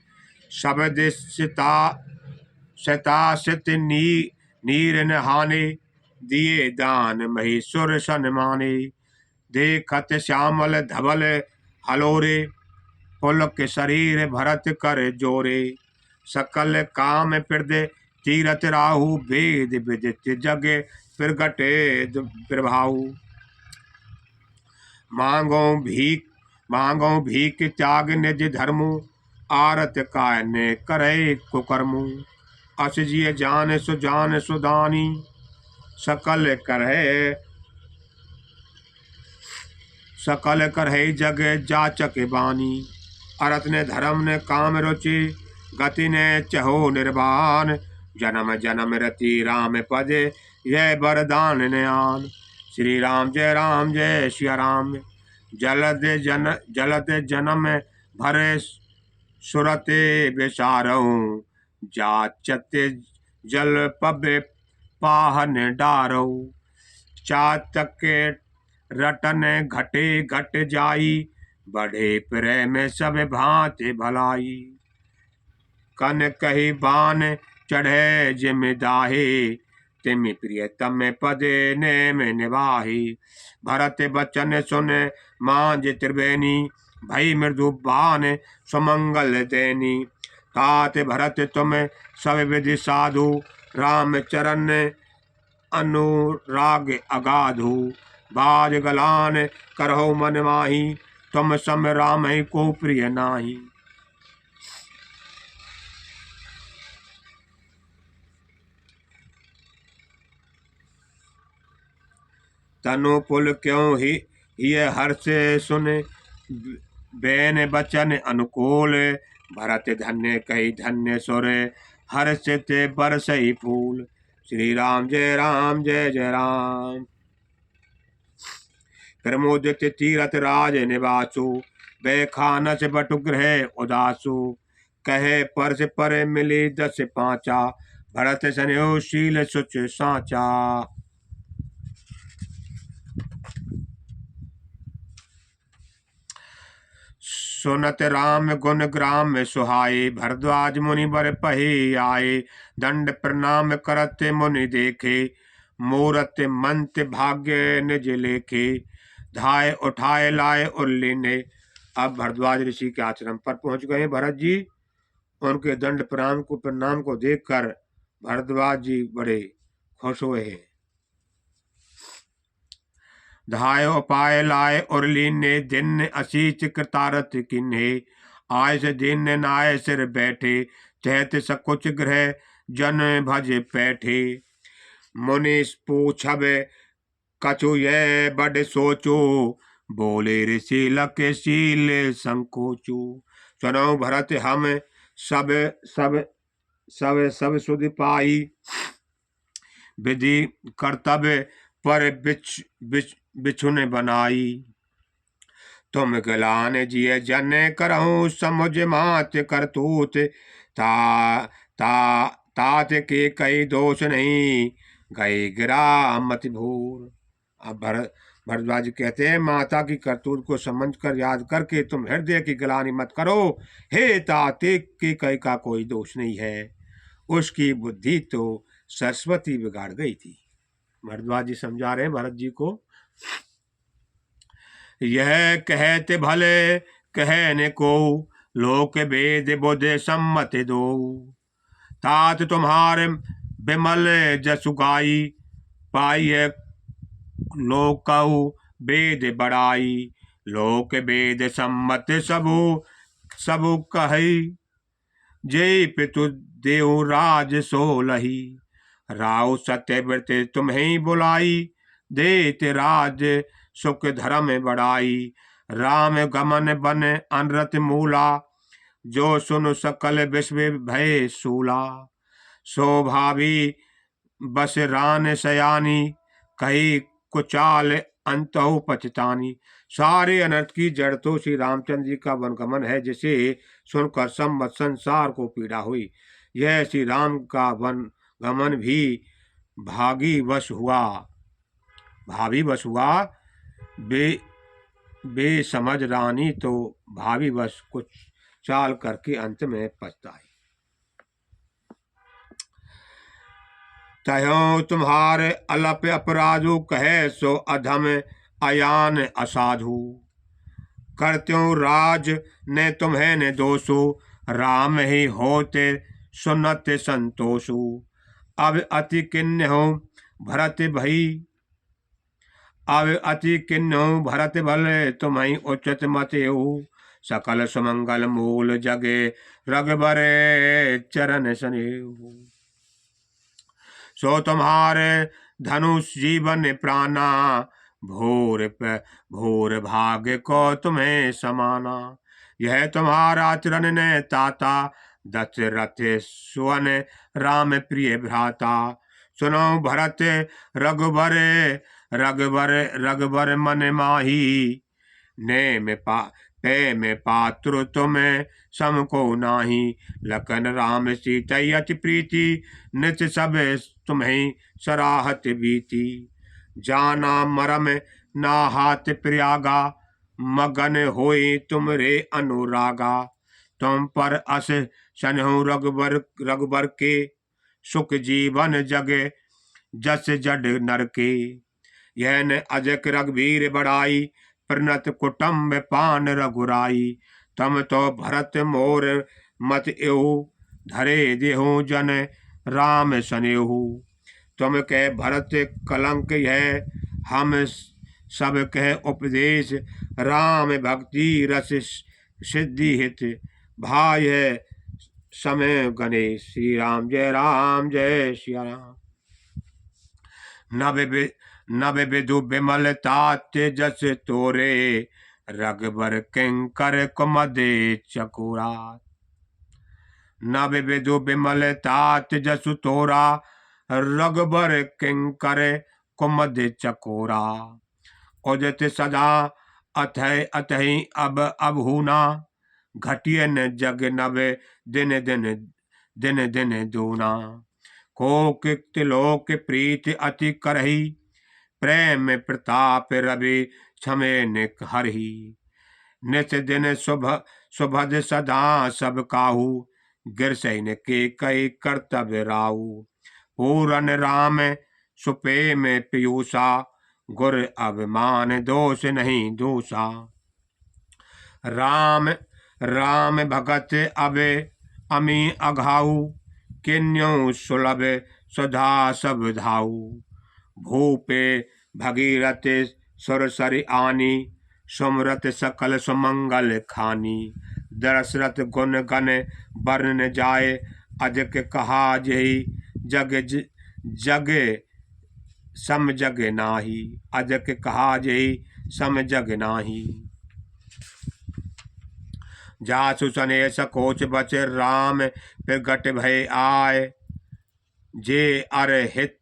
सब सित नीर नहाने दिए दान महीसुर सन्माने। देखत श्यामल धवल हलोरे पुलक शरीर भरत कर जोरे। सकल काम प्रद तीरथ राहु वेद विदित जग प्रगटे प्रभाऊ। मांगो भीख त्याग निज धर्मु आरत कायने करे कुकर्मु। अस जिय जान सुदानी सकल करहे जग जाचक बानी। अरत ने धर्म ने काम रुचि गति ने चहो निर्वाण। जन्म जन्म रति राम पद यह वरदान नयान। श्री राम जय सिया राम। जलद जन्म भरे सुरते विचारऊ। जाचत जल पब पाहन डारऊ। चातक रटन घटे घट जाई, बढ़े प्रेम सब भांति भलाई। कन कही बान चढ़े जिम दाहे, तिम प्रियतम पदे नेम निवाही। भरत बचन सुन मांझ त्रिवेणी, भई मृदु बान सुमंगल देनी। तात भरत तुम सब विधि साधु, राम चरण अनुराग अगाधु। बाज गलान करहो मन माही, तुम सम राम ही को प्रिय नाही। तनु पुल क्यों ही ये हर्ष सुन, बैन बचन अनुकूल। भरत धन्य कही धन्य सुर, हर्षित बरसई फूल। श्री राम जय जय राम। प्रमोदित तीरथ राज निवासु, बैखानस बटु गृह उदासु। कहे परस पर मिली दस पांचा, भरत स्नेह शील सुच साचा। सुनत राम गुण ग्राम में सुहाए, भरद्वाज मुनि बर पही आए। दंड प्रणाम करत मुनि देखे, मूरत मंत भाग्य निज लेखे। धाय उठाए लाए उल्ली ने। अब भरद्वाज ऋषि के आश्रम पर पहुंच गए भरत जी। उनके दंड प्रणाम को देखकर भरद्वाज जी बड़े खुश हुए हैं। धाय उपाय लाए उर्ली ने, दिन असीच कृतारथ किन्हे। आय से दिन नाय सिर बैठे, चहत सकुच गृह जन भज पैठे। मुनि पूछब कछु ये बड़ सोचो, बोले ऋषि लक शील संकोचो। सुनो भरत हम सब सब सब सब सुधि पाई, विधि कर्तव्य पर बिछुन बनाई। तुम गलान जिय जन करहु, समुझ मात करतूत। तात के कई दोष नहीं, गए गिरा मति भूर। अब भरद्वाज कहते हैं, माता की करतूत को समझ कर याद करके तुम हृदय की गलानी मत करो। हे ताते के कई का कोई दोष नहीं है, उसकी बुद्धि तो सरस्वती बिगाड़ गई थी। भरद्वाज जी समझा रहे हैं भरत जी को। यह कहते भले कहने को, लोक वेद बुध सम्मत दो। तात तुम्हारे विमल जसु गाई, पाई लोक वेद बड़ाई। लोक वेद सम्मत सबु कही, जय पितु देव राज सोलही। राव सत्यव्रत तुम्हें बुलाई, देते राज सुख धर्म बढ़ाई। राम गमन बन अनरत मूला, जो सुन सकल विश्व भय सूला। शोभावी बस रान सयानी, कही कुचाल अंतहु पछतानी। सारे अनर्थ की जड़ तो श्री रामचंद्र जी का वनगमन है, जिसे सुनकर सम्मत संसार को पीड़ा हुई। यह श्री राम का वन गमन भी भावी वश हुआ। बेसमझ रानी तो भावी वश कुछ चाल करके अंत में पछताई। तयो तुम्हारे अलप अपराधु, कहे सो अधम अयान असाधु। करत्यो राज ने तुम्हें ने दोषु, राम ही होते सुनत संतोषु। अब अति किन्ह हो भरत भई, अब अति किन्ह हो भरत भले, तुम्हें उचित मत हो। सकल सुमंगल मूल जगे, रघुबर चरण स्नेहु। सो तुम्हारे धनुष जीवन प्राणा, भोर भाग्य को तुम्हें समाना। यह तुम्हारा चरण ने ताता, दशरथ सुवन राम प्रिय भ्राता। सुनो भरत रघुबर मन माही, ने में पात्र तुम्हें सम को नाही। लखन राम सीता अति प्रीति, नित सब तुम्हें सराहत बीती। जाना मरम ना हाथ प्रयागा, मगन होई तुम रे अनुरागा। तुम पर अस सनहु रघुबर रघुबर के, सुख जीवन जगे जस जड नर के। यह न अजक रघुवीर बड़ाई, प्रणत कुटुम्ब पान रघुराई। तम तो भरत मोर मत एहु, धरे देहु जन राम सनेहु। तुम कह भरत कलंक है, हम सब कह उपदेश। राम भक्ति रस सिद्धि हित, भाई है समय गणेश। श्री राम जय श्री राम। नभ विदु विमल तात्य जस तोरे, रघुबर किंकर कुमदे चकोरा। नभ विदु विमल तात्य जसु तोरा, रघुबर किंकर कुमद चकोरा। उदित सदा अथय अतहि अब हूना, घटिय न जग नभ दिन दिन दिन दूना। को कित लोक प्रीति अति करही, प्रेम प्रताप रवि क्षमे निक हरही। नित दिन सुभद सदा सब काहू, गिरसैन के कई कर्तव्य राहु। पूरन राम सुपे में पीयूषा, गुर अभिमान दोष नहीं दूषा। राम भगत अबे अमी अघाऊ, किन्यौ सुलभ सुधा सब धाऊ। भूपे भगीरथ सुरसरि आनी, सुमरत सकल सुमंगल खानी। दशरथ गुण गण वर्ण जाए, अजक कहा जही जग सम जग नाही। अजक कहा जही सम जग नाही। जासु सने सकोच बच, राम प्रगट भय आए। जे अर हित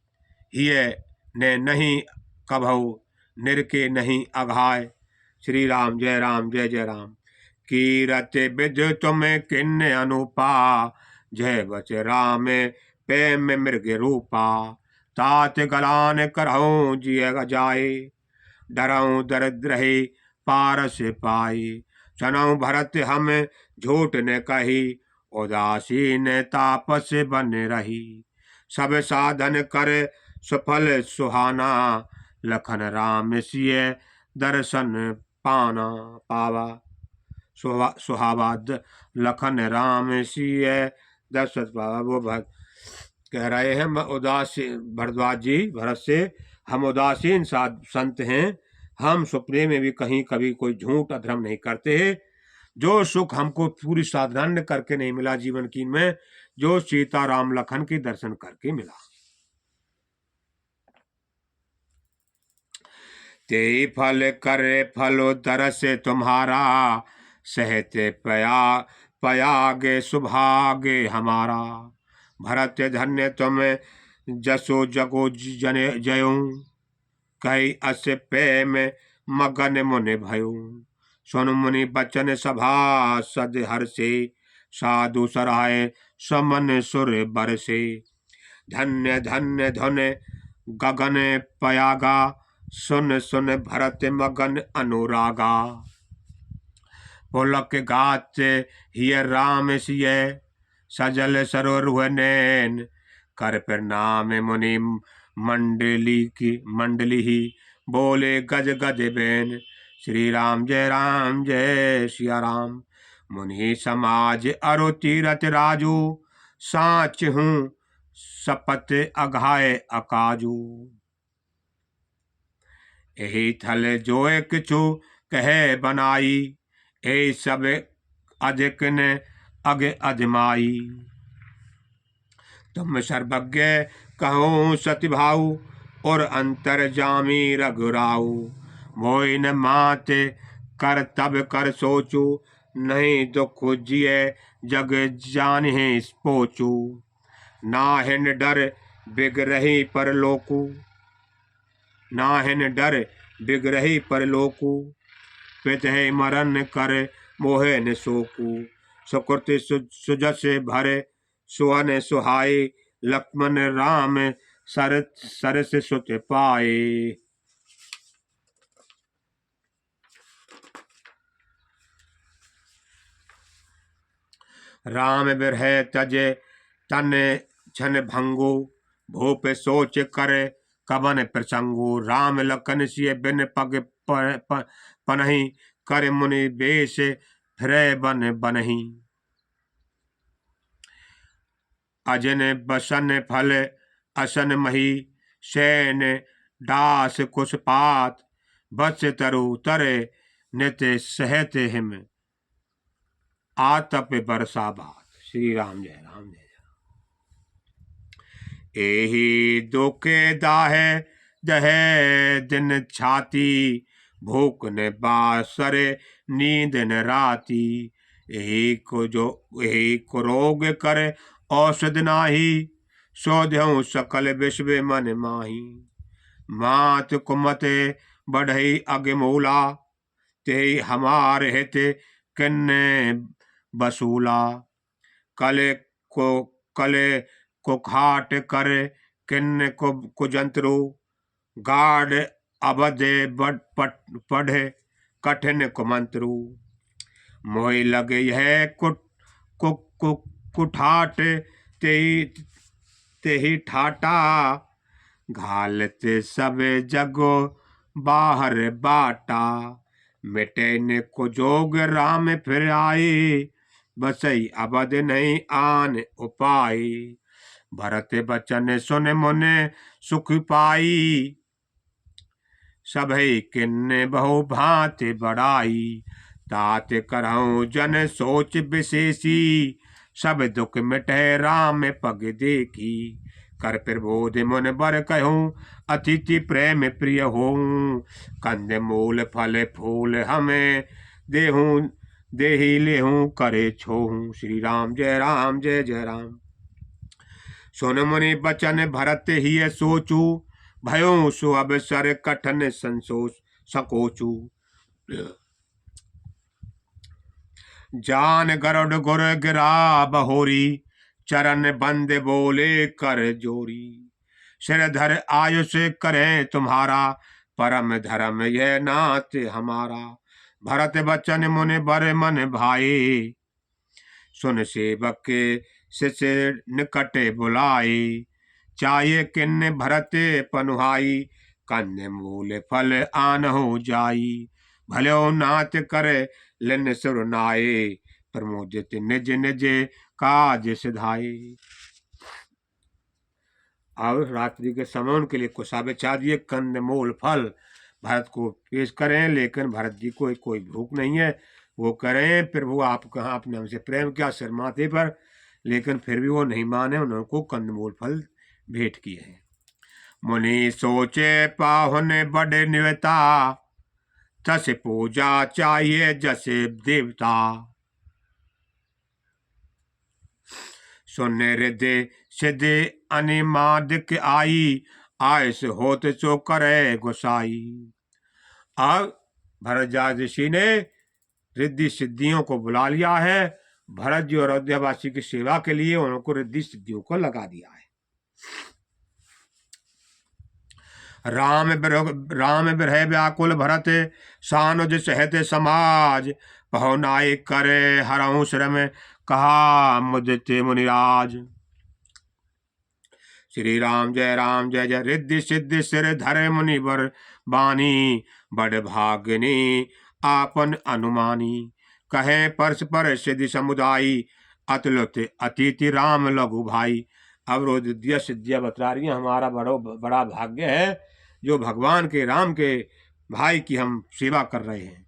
हिय ने नहीं कभऊ, निरके नहीं अघाय। श्री राम जय राम। कीरत विद तुम किन्न अनुपा, जय बच राम प्रेम मृग रूपा। तात गलान करहूँ जिय जाए, डरऊँ दरिद्रहि पारस पाई। सुनऊ भरत हम झूठ न कही, उदासीन तापस बन रही। सब साधन कर सुफल सुहाना, लखन राम सिय दर्शन पावा। सुहावा लखन राम सिय दर्शन पावा। वो भक्त कह रहे हैं उदासीन भरद्वाज जी भरत से, हम उदासीन संत हैं। हम सपने में भी कहीं कभी कोई झूठ अधर्म नहीं करते हैं। जो सुख हमको पूरी साधना करके नहीं मिला जीवन की में, जो सीता राम लखन के दर्शन करके मिला। ते फल करे फलो तरस तुम्हारा, सहते पयागे सुभागे हमारा। भरत धन्य तुम जसो जगो जयऊ, कई अस पे में मगन मुनि भयऊ। सुन मुनि बचन सभा सद हर्षे, साधु सराय समन सुर बरसे। धन्य धन्य धन गगन पयागा, सुन सुन भरत मगन अनुरागा। पुलक गात हिय राम सिय, सजल सरोवर नैन। कर प्रणाम मुनि मंडली ही, बोले गज गज बैन। श्री राम जय सिया राम। मुनि समाज अरु तीरथ राजू, साच हूँ सपत अघाय अकाजू। यही थल जो किछु कहे बनाई, ए सब अधिक न अग अजमाई। तुम सर्वज्ञ कहो सति भाऊ, और अंतर जामी रघुराऊ। मोहि न मात कर तब कर सोचू, नहीं दुख जिये जग जाने पोचू। नाहिन डर बिगरही परलोकू, नाहिन डर बिगरही परलोकू। पित है मरण कर मोहे न सोकू, सुकृति सुजस भरे सुहन सुहाई। लक्ष्मण राम सरस सुत पाए। राम बिरह तजे तन छन भंगु, भूप सोच करे कबन प्रसंगु। राम लखन सिय बिन पग पनहि, कर मुनि बेश फिरै बन बनहि। अजन बसन फल असन मही, सैन दास कुशपात। बस तरु तरे नित सहत हिम, आतप बरसा बात। श्री राम जय राम जय जय। एहि दुखे दाहे दहे दिन छाती, भूख न बासरे नींद न राती। एहि को रोग करे औषध नाही, सो देहु सकल विश्व मन माही। मात कुमते बढ़ई अगमूला, ते हमार हित किन्ने बसूला। कले को खाट कर किन्न कुजंत्रु, गाढ़ अबधे पढ़े कठिन कुमंत्रु। मोहि लगे यह कुठाट, ते ही ठाटा। घालते सब जगो बाहर बाटा, मिटे न को जोग राम फिर आई। बसई अबद नहीं आन उपाय, भरत बचन सुन मुने सुख पाई। सभई किन्ने बहु भांति बढ़ाई, तात करहूँ जन सोच विशेषी। सब दुख मिटे राम पग देखी, कर प्रबोध मुन बर कहूँ अतिथि प्रेम प्रिय होऊं। कंद मूल फल फूल हमें देहूं, देही लेहूं करे छोहूं। श्री राम जय जय राम। सुन मुनि बचन भरत ही सोचू, भयो सो अवसर कठन संसोच सकोचू। जान गरुड़ गुर गिरा बहोरी, चरण बंद बोले कर जोरी। सिर धर आयुष करें तुम्हारा, परम धर्म यह नाथ हमारा। भरत बचन मुनि बर मन भाए, सुन सेवक के शिष्य निकटे बुलाए। चाहे किन्न भरत पनुहाई, कंद मूल फल आनहु जाई। भलो नाथ करे लिन सुर नाये, प्रमोदित निज निज काज सिधाए। और रात्रि के समय उनके लिए कुशाबे चाहिए, कंद मूल फल भरत को पेश करें। लेकिन भरत जी को कोई भूख नहीं है, वो करें। फिर वो आप कहाँ आपने हमसे प्रेम किया सिर माथे पर, लेकिन फिर भी वो नहीं माने, उनको कंदमूल फल भेंट किए हैं। मुनि सोचे पाहुन बड़े निवता, तस पूजा चाहिए जैसे देवता। सुन रिद्धि सिद्धि अनिमादिक आई, आयस होत सो करे गोसाई। अब भरद्वाज ऋषि ने रिद्धि सिद्धियों को बुला लिया है। भरत जी और अयोध्यावासी की सेवा के लिए उनको रिद्धि सिद्धियों को लगा दिया है। राम बिरह व्याकुल भरत, सानुज सहत समाज। पहुनाई करे हरहु श्रम, कहा मुदिते मुनिराज। श्री राम जय जय। रिद्धि सिद्धि सिर धरे मुनिवर बानी, बड़ भाग्नि आपन अनुमानी। कहे परस्पर सिद्धि समुदायी, अतुलित अतिथि राम लघु भाई। अब रिद्धि सिद्धियां बतला रही है, हमारा बड़ा भाग्य है जो भगवान के राम के भाई की हम सेवा कर रहे हैं।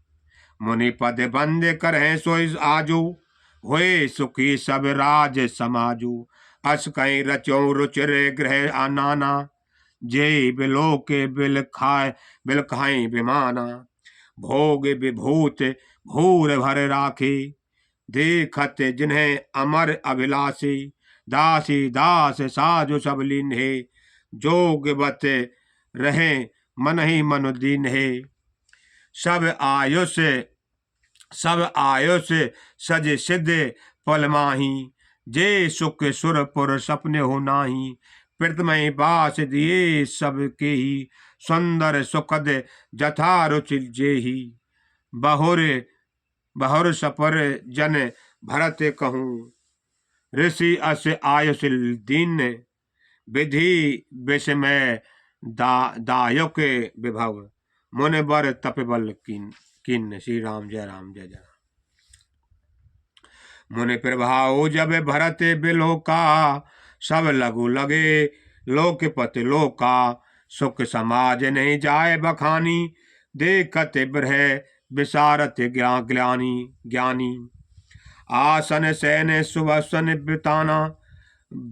मुनि पद बंदे करहे सोई आजू, होए सुखी सब राज समाजू। अस कहीं रचो रुचिरे गृह आनाना, जे बिलो के बिल खाई विमाना। भोग विभूत भूर भर राखी, देखत जिन्हें अमर अभिलाषी। दासी दास साजु सब लीन्हे, जोग बत रहे मन ही मनु दीन्हे। सब आयुष सज सिद्ध फल माही, जे सुख सुरपुर सपने हो नाही। प्रीतमय बास दिए सबके ही, सुंदर सुखद जथा रुचि जेही। बहुर सपर जन भरत कहूँ, ऋषि अस आयुष दीन विधि विषमय दायक विभव मुनि बर तप बल किन। श्री राम जय राम जय जय। मुनि प्रभाव जब भरत बिलोका सब लघु लगे लोकपति लोका सुख समाज नहीं जाए बखानी देखत ब्रह विसारत ज्ञानी आसन सैन सुवसन बिताना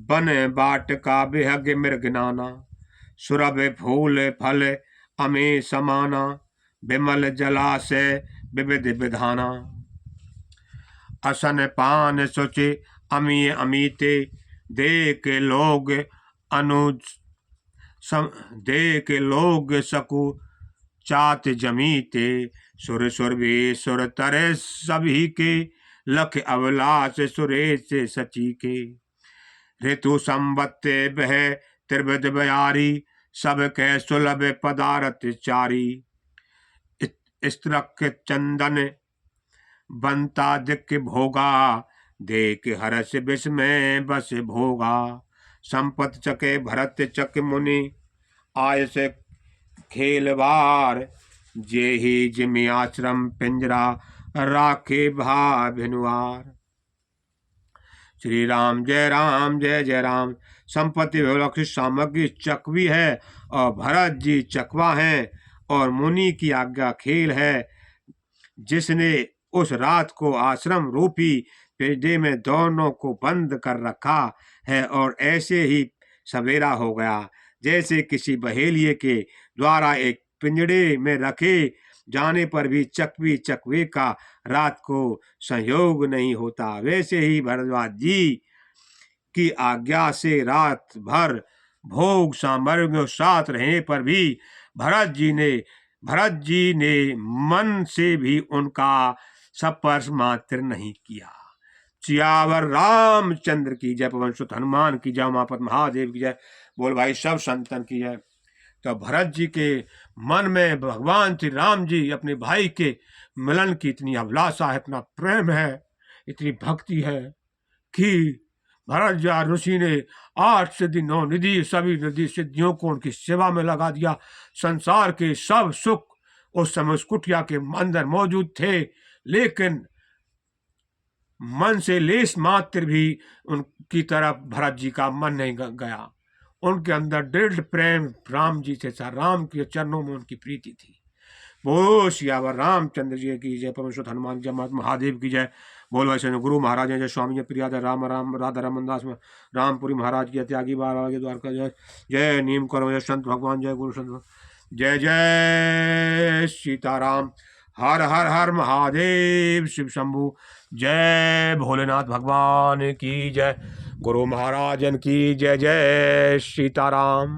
बन बाट का बेहग मृगनाना सुरभ फूल फल अमे समाना विमल जलाशय विविध विधाना असन पान सुचि अमीय अमीते देख लोग अनुज देख लोग सकु चात जमीते सुर सुर भी सुर तरे सभी के लख अवलास सुरेश सची के ऋतु संबत्ते बह त्रिविध बयारी सब कह सुलभ पदारथ चारी स्त्रक चंदन बनता दिक भोगा देख हर्ष विस्मय बस भोगा संपत चके भरत चक मुनि आय से खेलवार जे ही जिमि आश्रम पिंजरा राखे भा भिनुआर। श्री राम जय जय राम। संपत्ति विलक्षित सामग्री चकवी है और भरत जी चकवा है और मुनि की आज्ञा खेल है। जिसने उस रात को आश्रम रूपी पिंजरे में दोनों को बंद कर रखा है और ऐसे ही सवेरा हो गया जैसे किसी बहेलिए के द्वारा एक पिंजरे में रखे जाने पर भी चकवी चकवे का रात को संयोग नहीं होता, वैसे ही भरद्वाज जी की आज्ञा से रात भर भोग सामग्रियों साथ रहने पर भी भरत जी ने मन से भी उनका स्पर्श मात्र नहीं किया। सियावर रामचंद्र की जय, पवन सुत हनुमान की जय, उमापति महादेव की जय। बोल भाई सब संतन की जय। तो भरत जी के मन में भगवान श्री राम जी अपने भाई के मिलन की इतनी अभिलाषा है, इतना प्रेम है, इतनी भक्ति है कि भरत जी ऋषि ने 8 सिद्धि 9 निधि सभी निधि सिद्धियों को उनकी सेवा में लगा दिया। संसार के सब सुख उस समय उस कुटिया के अंदर मौजूद थे, लेकिन मन से लेस मात्र भी उनकी तरफ भरत जी का मन नहीं गया। उनके अंदर दृढ़ प्रेम राम जी से था, राम के चरणों में उनकी प्रीति थी। बोल सियावर रामचंद्र जी की जय, पवन सुत हनुमान जय, महादेव की जय। बोल वैसे गुरु महाराज जय, स्वामी जय, प्रियादा राम राम राधा रमन दास रामपुरी महाराज की त्यागी बार द्वारका जय। जय नीम करो जय, संत भगवान जय, गुरु संत जय जय सीताराम। हर हर हर महादेव शिव शंभु। जय भोलेनाथ भगवान की जय, गुरु महाराजन की जय। जय सीताराम।